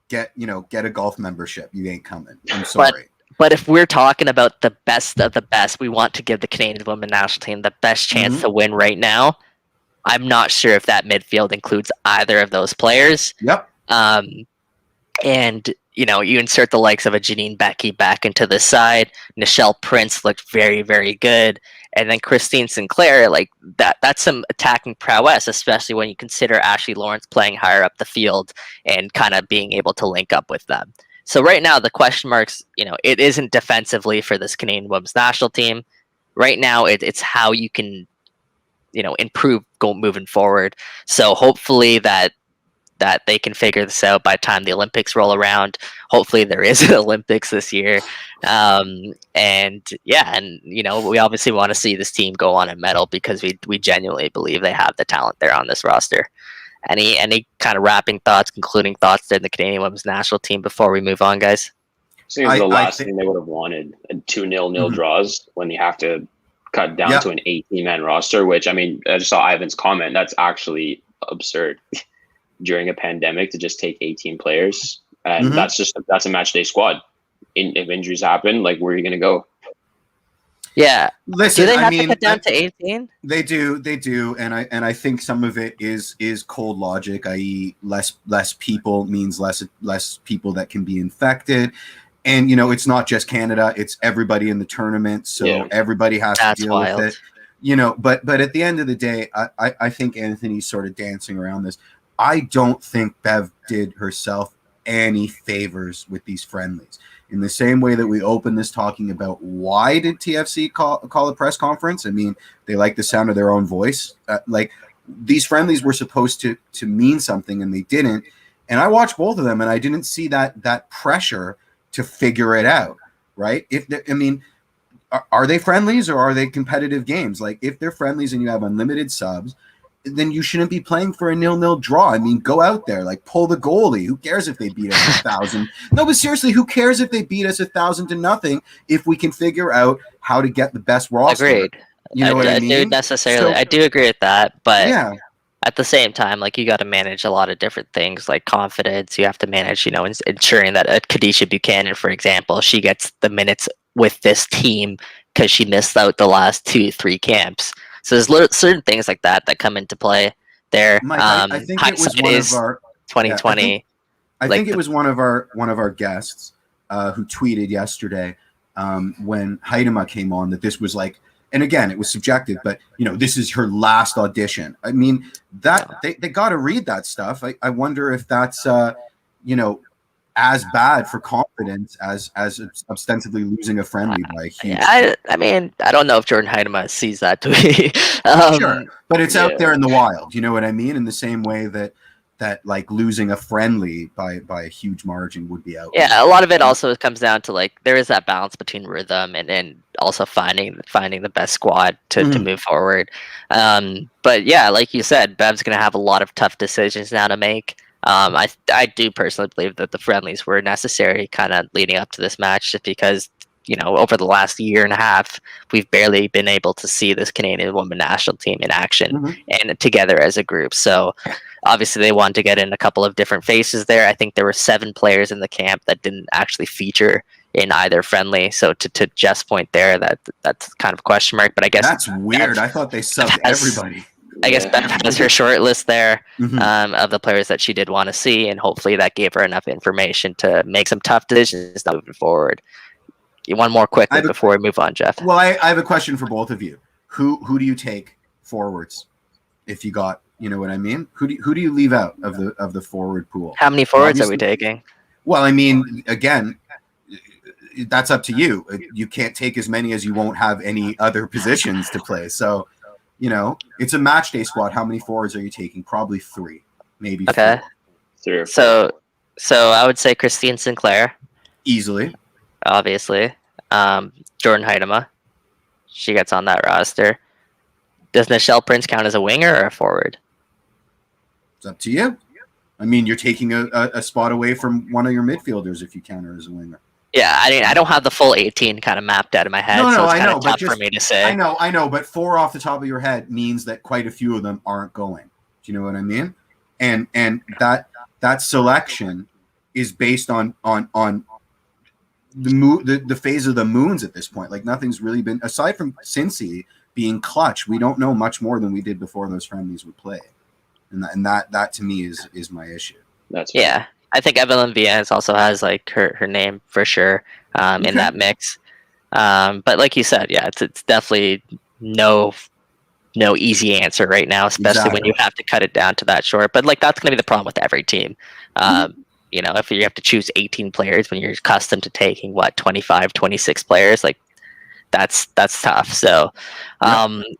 Get a golf membership. You ain't coming. I'm sorry. But if we're talking about the best of the best, we want to give the Canadian women's national team the best chance to win right now. I'm not sure if that midfield includes either of those players. Yep. And you insert the likes of a Janine Becky back into the side. Nichelle Prince looked very, very good. And then Christine Sinclair, like that's some attacking prowess, especially when you consider Ashley Lawrence playing higher up the field and kind of being able to link up with them. So right now, the question marks, it isn't defensively for this Canadian women's national team. Right now, it's how you can, improve moving forward. So hopefully that they can figure this out by the time the Olympics roll around. Hopefully there is an Olympics this year. We obviously want to see this team go on a medal because we genuinely believe they have the talent there on this roster. Any kind of wrapping thoughts, concluding thoughts in the Canadian women's national team before we move on, guys? Seems the last thing they would have wanted, 2-0 draws when you have to cut down to an 18-man roster, which, I mean, I just saw Ivan's comment. That's actually absurd during a pandemic to just take 18 players. And that's a match day squad. If injuries happen, like, where are you going to go? Yeah. Listen, do they have to cut down to 18? They do, and I think some of it is cold logic, i.e., less people means less people that can be infected, and it's not just Canada; it's everybody in the tournament, so everybody has to deal with it. But at the end of the day, I think Anthony's sort of dancing around this. I don't think Bev did herself any favors with these friendlies. In the same way that we opened this talking about why did TFC call a press conference? I mean, they like the sound of their own voice. Like these friendlies were supposed to mean something, and they didn't. And I watched both of them, and I didn't see that pressure to figure it out. Right? Are they friendlies or are they competitive games? Like if they're friendlies and you have unlimited subs, then you shouldn't be playing for a 0-0 draw. I mean, go out there, like pull the goalie. Who cares if they beat us 1,000? No, but seriously, who cares if they beat us 1,000-0 if we can figure out how to get the best roster? Agreed. You know what I mean? I do agree with that, but yeah. At the same time, like you got to manage a lot of different things, like confidence. You have to manage, ensuring that Khadijah Buchanan, for example, she gets the minutes with this team because she missed out the last 2-3 camps. So there's certain things like that come into play there. Mike, I think it was one of our 2020. Yeah, I think it was one of our guests who tweeted yesterday when Haidema came on that this was like, and again, it was subjective, but this is her last audition. I mean, they got to read that stuff. I wonder if that's as bad for confidence as ostensibly losing a friendly by a huge. I mean, I don't know if Jordan Haidema sees that tweet. Sure, but it's out there in the wild. You know what I mean? In the same way that like losing a friendly by a huge margin would be out. Yeah, a lot of it also comes down to like there is that balance between rhythm and also finding the best squad to move forward. But yeah, like you said, Bev's gonna have a lot of tough decisions now to make. I do personally believe that the friendlies were necessary kind of leading up to this match just because, over the last year and a half, we've barely been able to see this Canadian women national team in action and together as a group. So obviously they wanted to get in a couple of different faces there. I think there were 7 players in the camp that didn't actually feature in either friendly. So to Jeff's point there, that's kind of a question mark, but I guess that's weird. I thought they subbed everybody. I guess Bev has her short list there of the players that she did want to see, and hopefully that gave her enough information to make some tough decisions moving forward. One more quickly before we move on, Jeff. Well, I have a question for both of you. Who do you take forwards? If you got, you know what I mean? Who do you leave out of the forward pool? How many forwards are we taking? Well, I mean, again, that's up to you. You can't take as many as you won't have any other positions to play. So, it's a match day squad. How many forwards are you taking? Probably 3, maybe 4. 3 or 4. So I would say Christine Sinclair. Easily. Obviously. Jordan Haidema. She gets on that roster. Does Nichelle Prince count as a winger or a forward? It's up to you. I mean, you're taking a spot away from one of your midfielders if you count her as a winger. Yeah, I mean, I don't have the full 18 kind of mapped out in my head, so it's kind of tough for me to say. I know, but 4 off the top of your head means that quite a few of them aren't going. Do you know what I mean? And that selection is based on the phase of the moons at this point. Like nothing's really been, aside from Cincy being clutch, we don't know much more than we did before those friendlies would play. And that to me is my issue. That's yeah. I think Evelyn Viens also has like her name for sure in that mix. But like you said, yeah, it's definitely no easy answer right now, especially when you have to cut it down to that short. But like that's going to be the problem with every team. If you have to choose 18 players when you're accustomed to taking 25, 26 players, like that's tough. So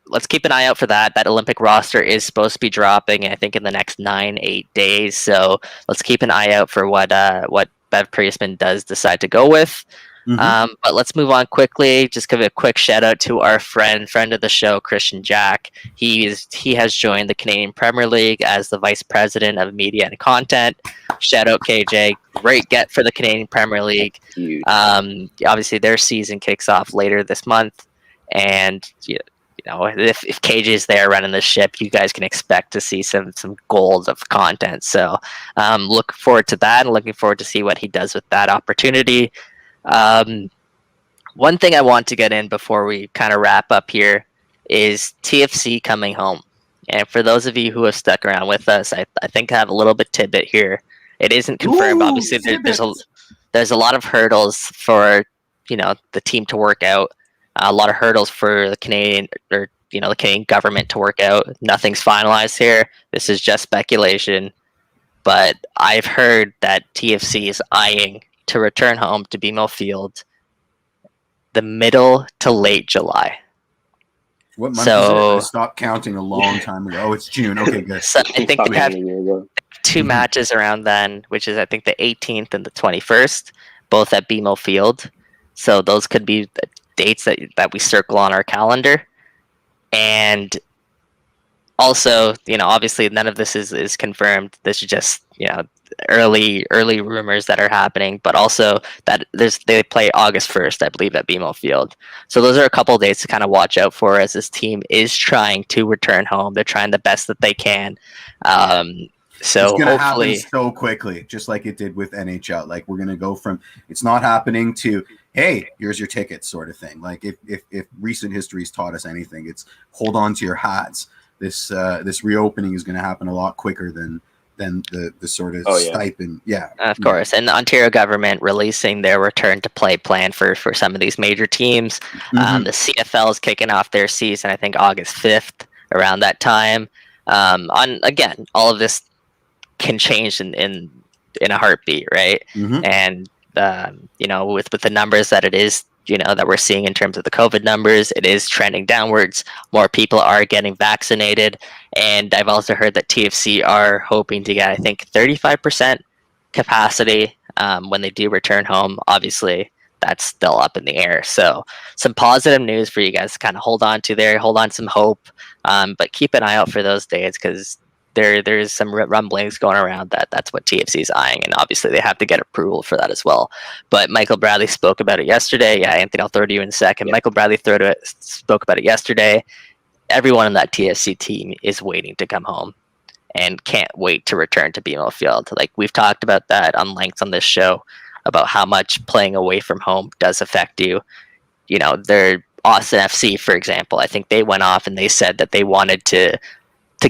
let's keep an eye out for that. That Olympic roster is supposed to be dropping, I think, in the next 9-8 days. So let's keep an eye out for what Bev Priestman does decide to go with. But let's move on quickly. Just give a quick shout out to our friend of the show, Christian Jack. He has joined the Canadian Premier League as the Vice President of Media and Content. Shout out KJ, great get for the Canadian Premier League. Obviously their season kicks off later this month, and if KJ is there running the ship, you guys can expect to see some gold of content. So look forward to that, and looking forward to see what he does with that opportunity. One thing I want to get in before we kind of wrap up here is TFC coming home. And for those of you who have stuck around with us, I think I have a little bit tidbit here. It isn't confirmed. Obviously, there's a lot of hurdles for the team to work out. A lot of hurdles for the Canadian the Canadian government to work out. Nothing's finalized here. This is just speculation. but I've heard that TFC is eyeing to return home to BMO Field the middle to late July. What month is it? I stopped counting a long time ago. Oh, it's June. Okay, good. So I think they have two matches around then, which is I think the 18th and the 21st, both at BMO Field. So those could be the dates that we circle on our calendar. And also, obviously none of this is confirmed. This is just, early rumors that are happening, but also that they play August 1st, I believe, at BMO Field. So those are a couple of dates to kind of watch out for as this team is trying to return home. They're trying the best that they can. So it's going to hopefully happen so quickly, just like it did with NHL. Like we're going to go from it's not happening to, hey, here's your tickets sort of thing. Like if recent history's taught us anything, it's hold on to your hats. This reopening is going to happen a lot quicker than the sort of stipend. Yeah, of course. And the Ontario government releasing their return to play plan for some of these major teams. The CFL is kicking off their season, I think August 5th, around that time. Again, all of this can change in a heartbeat, right? And with the numbers that it is, that we're seeing in terms of the COVID numbers, it is trending downwards. More people are getting vaccinated. And I've also heard that TFC are hoping to get, I think, 35% capacity when they do return home. Obviously, that's still up in the air. So some positive news for you guys to kind of hold on to there, hold on some hope. But keep an eye out for those dates because there's some rumblings going around that's what TFC is eyeing, and obviously they have to get approval for that as well. But Michael Bradley spoke about it yesterday. Yeah, Anthony, I'll throw to you in a second. Yeah. Michael Bradley spoke about it yesterday. Everyone in that TFC team is waiting to come home and can't wait to return to BMO Field. Like we've talked about that on length on this show about how much playing away from home does affect you. They're Austin FC, for example. I think they went off and they said that they wanted to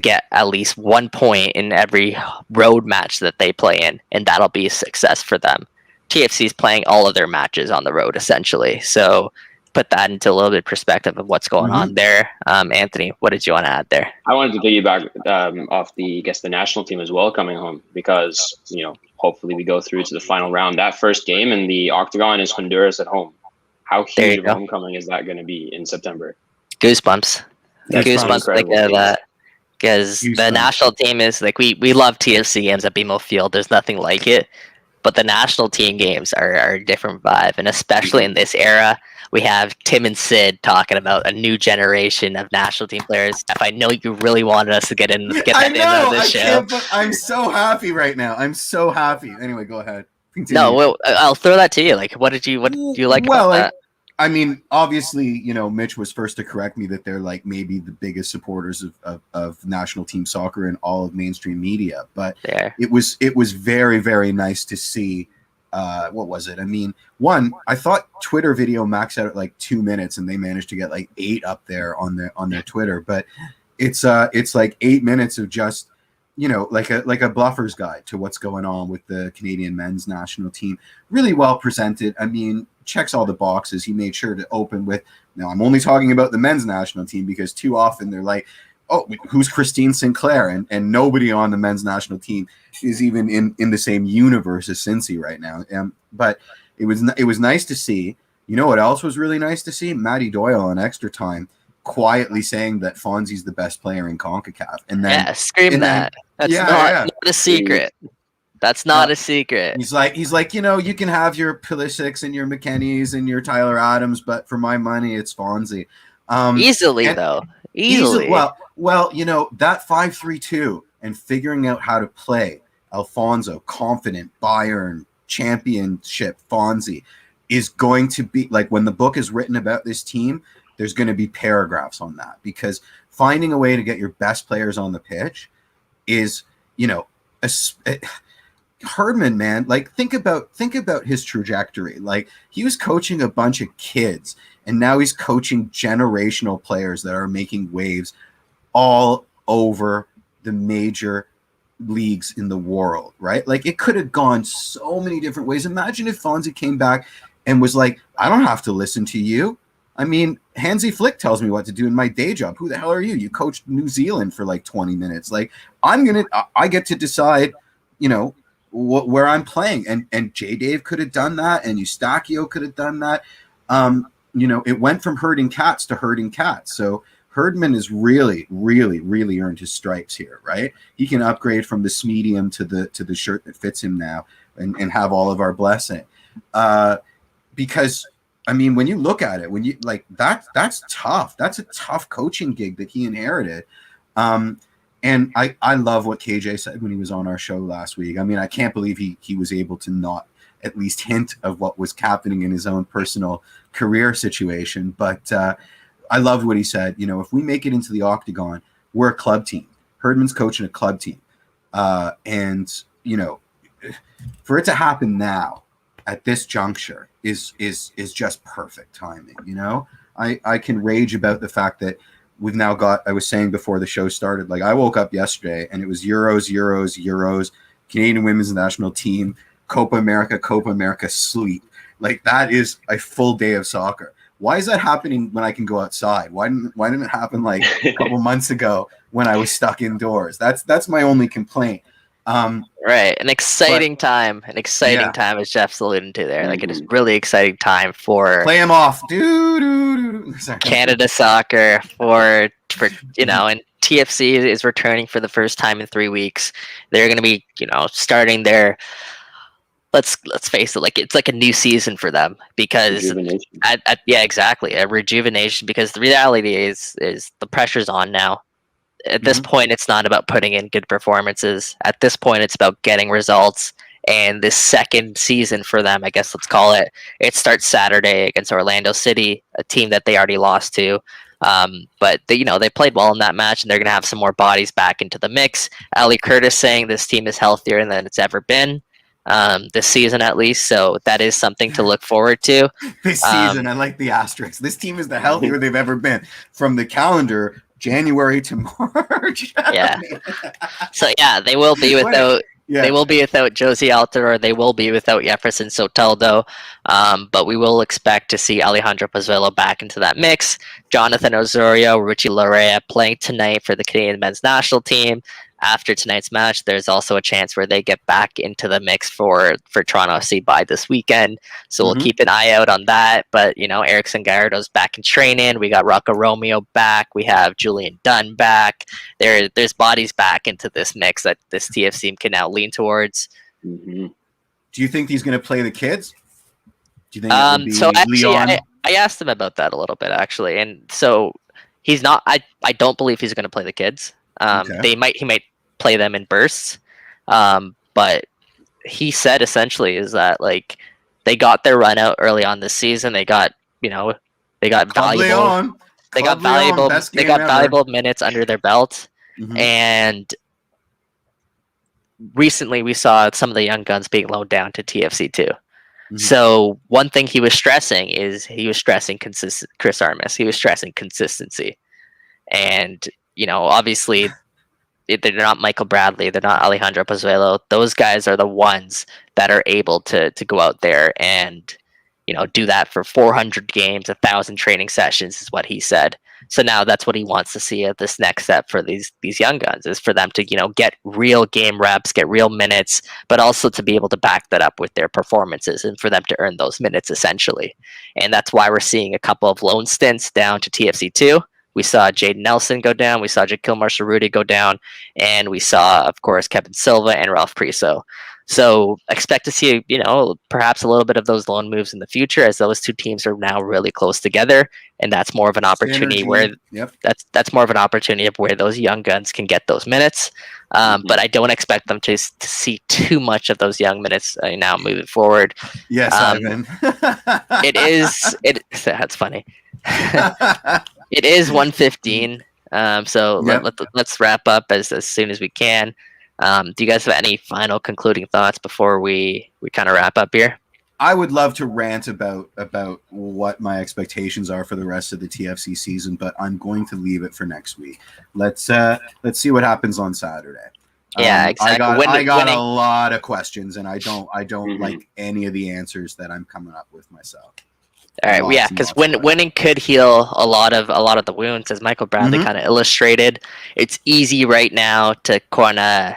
get at least 1 point in every road match that they play in, and that'll be a success for them. TFC's playing all of their matches on the road, essentially. So put that into a little bit of perspective of what's going on there. Anthony, what did you want to add there? I wanted to piggyback off the national team as well coming home because, hopefully we go through to the final round. That first game in the Octagon is Honduras at home. How huge of a homecoming is that going to be in September? Goosebumps. Goosebumps like that. Because the national team is like we love TFC games at BMO Field. There's nothing like it, but the national team games are a different vibe, and especially in this era, we have Tim and Sid talking about a new generation of national team players. If I know you really wanted us to get that in on this show, I'm so happy right now. I'm so happy. Anyway, go ahead. Continue. No, well, I'll throw that to you. Like, what do you like about that? I mean, obviously, Mitch was first to correct me that they're like maybe the biggest supporters of national team soccer in all of mainstream media. But it was very, very nice to see. What was it? I mean, I thought Twitter video maxed out at like 2 minutes, and they managed to get like 8 up there on their Twitter. But it's like 8 minutes of just like a bluffer's guide to what's going on with the Canadian men's national team. Really well presented. I mean, checks all the boxes. He made sure to open with, now I'm only talking about the men's national team because too often they're like, oh, who's Christine Sinclair? And nobody on the men's national team is even in the same universe as Cincy right now. But it was nice to see. You know what else was really nice to see? Matty Doyle on Extra Time quietly saying that Fonzie's the best player in CONCACAF. And then scream that. That's not a secret. That's not a secret. He's like, you can have your Pulisic's and your McKennies and your Tyler Adams, but for my money, it's Fonzie. Easily. Well, that 5-3-2 and figuring out how to play Alfonso, confident, Bayern, championship, Fonzie, is going to be like when the book is written about this team, there's going to be paragraphs on that because finding a way to get your best players on the pitch is, Herdman, man, like think about his trajectory. Like he was coaching a bunch of kids and now he's coaching generational players that are making waves all over the major leagues in the world, right? Like it could have gone so many different ways. Imagine if Fonzie came back and was like, I don't have to listen to you. I mean, Hansi Flick tells me what to do in my day job. Who the hell are you? You coached New Zealand for like 20 minutes. Like I get to decide where I'm playing, and J Dave could have done that, and Eustachio could have done that. It went from herding cats to herding cats. So Herdman has really, really, really earned his stripes here, right? He can upgrade from this medium to the shirt that fits him now, and have all of our blessing. Because I mean, when you look at it, when you that's tough. That's a tough coaching gig that he inherited. And I love what KJ said when he was on our show last week. I mean, I can't believe he was able to not at least hint of what was happening in his own personal career situation. But I loved what he said. If we make it into the octagon, we're a club team. Herdman's coaching a club team. And for it to happen now at this juncture is just perfect timing. I can rage about the fact that we've now got, I was saying before the show started, like I woke up yesterday and it was Euros, Canadian women's national team, Copa America, sleep. Like that is a full day of soccer. Why is that happening when I can go outside? Why didn't it happen like a couple months ago when I was stuck indoors? That's my only complaint. Right. An exciting time, as Jeff's alluding to there. Like it is really exciting time for play him off. Canada soccer for and TFC is returning for the first time in 3 weeks. They're going to be, starting their, let's face it, like it's like a new season for them because exactly, a rejuvenation, because the reality is the pressure's on now. At this point, it's not about putting in good performances. At this point, it's about getting results. And this second season for them, I guess let's call it, it starts Saturday against Orlando City, a team that they already lost to. But they played well in that match, and they're going to have some more bodies back into the mix. Ali Curtis saying this team is healthier than it's ever been this season, at least. So that is something to look forward to. This season, I like the asterisk. This team is the healthier they've ever been from the calendar. January to March. Yeah. So they will be without they will be without Josie Altidore, they will be without Jefferson Soteldo. But we will expect to see Alejandro Pozuelo back into that mix. Jonathan Osorio, Richie Larea playing tonight for the Canadian men's national team. After tonight's match, there's also a chance where they get back into the mix for Toronto FC by this weekend. So we'll keep an eye out on that. But, Erickson Gallardo's back in training. We got Rocco Romeo back. We have Julian Dunn back. There's bodies back into this mix that this TFC team can now lean towards. Do you think he's going to play the kids? Do you think so actually, I asked him about that a little bit, actually. And so he's not, I don't believe he's going to play the kids. He might play them in bursts, but he said essentially is that like they got their run out early on this season. They got valuable minutes under their belt, and recently we saw some of the young guns being loaned down to TFC too. So one thing he was stressing Chris Armas. He was stressing consistency, and obviously. They're not Michael Bradley. They're not Alejandro Pozuelo. Those guys are the ones that are able to go out there and, do that for 400 games, 1,000 training sessions is what he said. So now that's what he wants to see at this next step for these young guns, is for them to, get real game reps, get real minutes, but also to be able to back that up with their performances and for them to earn those minutes essentially. And that's why we're seeing a couple of loan stints down to TFC2. We saw Jaden Nelson go down. We saw Jakil Marshall-Rudy go down. And we saw, of course, Kevin Silva and Ralph Priso. So expect to see, perhaps a little bit of those loan moves in the future, as those two teams are now really close together. And that's more of an opportunity that's more of an opportunity of where those young guns can get those minutes. But I don't expect them to see too much of those young minutes now moving forward. Yes, Ivan. That's funny. It is 1:15, so let's wrap up as soon as we can. Do you guys have any final concluding thoughts before we kind of wrap up here? I would love to rant about what my expectations are for the rest of the TFC season, but I'm going to leave it for next week. Let's see what happens on Saturday. Yeah, exactly. I got a lot of questions, and I don't like any of the answers that I'm coming up with myself. All right, because winning could heal a lot of the wounds, as Michael Bradley kind of illustrated. It's easy right now to kind of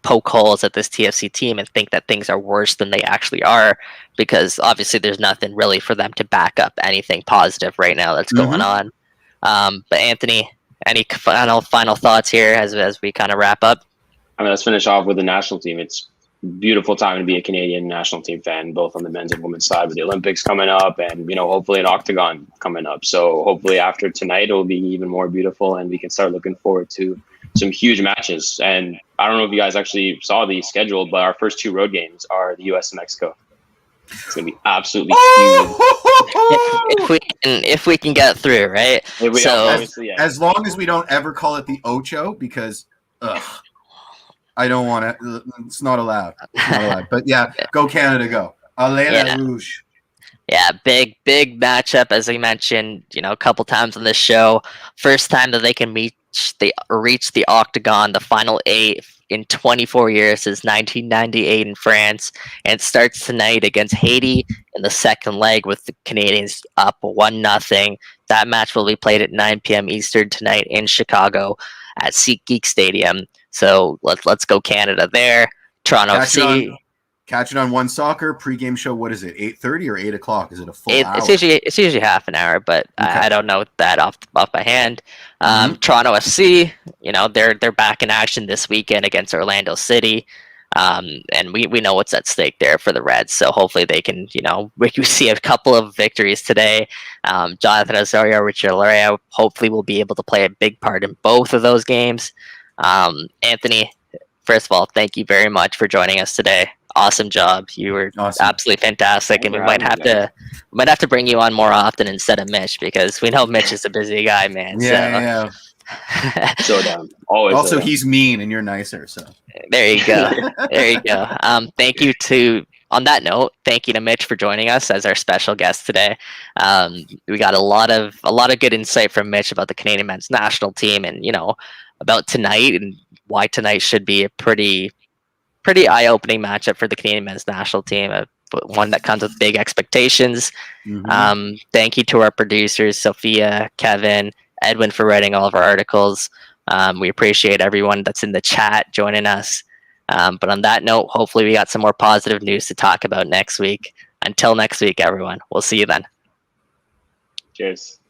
poke holes at this TFC team and think that things are worse than they actually are, because obviously there's nothing really for them to back up anything positive right now that's going on. But Anthony, any final thoughts here as we kind of wrap up? I mean, let's finish off with the national team. It's a beautiful time to be a Canadian national team fan, both on the men's and women's side, with the Olympics coming up and, hopefully an octagon coming up. So hopefully after tonight, it'll be even more beautiful and we can start looking forward to some huge matches. And I don't know if you guys actually saw the schedule, but our first 2 road games are the US and Mexico. It's going to be absolutely huge. If we can get through, right? As long as we don't ever call it the Ocho, because I don't want to. It's not allowed. But yeah, go Canada, go. Allez Rouge. Yeah, big matchup, as we mentioned, a couple times on this show. First time that they can reach the octagon, the final 8 in 24 years since 1998 in France, and it starts tonight against Haiti in the second leg with the Canadians up 1-0. That match will be played at 9 p.m. Eastern tonight in Chicago at SeatGeek Stadium. So let's go Canada there. Toronto FC. Catch it on One Soccer pregame show. What is it? 8:30 or 8 o'clock? Is it a full hour? It's usually half an hour, but okay. I don't know that off by hand. Toronto FC, they're back in action this weekend against Orlando City, and we know what's at stake there for the Reds. So hopefully they can, we see a couple of victories today. Jonathan Osorio, Richard Laria, hopefully will be able to play a big part in both of those games. Anthony, first of all, thank you very much for joining us today. Awesome job. You were absolutely fantastic, and we might have to bring you on more often instead of Mitch, because we know Mitch is a busy guy, man. Yeah. So down. Always. Also, he's mean, and you're nicer. So there you go. Thank you on that note, thank you to Mitch for joining us as our special guest today. We got a lot of good insight from Mitch about the Canadian men's national team, and about tonight and why tonight should be a pretty eye-opening matchup for the Canadian men's national team, one that comes with big expectations. Thank you to our producers, Sophia, Kevin, Edwin, for writing all of our articles. We appreciate everyone that's in the chat joining us. But on that note, hopefully we got some more positive news to talk about next week. Until next week, everyone. We'll see you then. Cheers.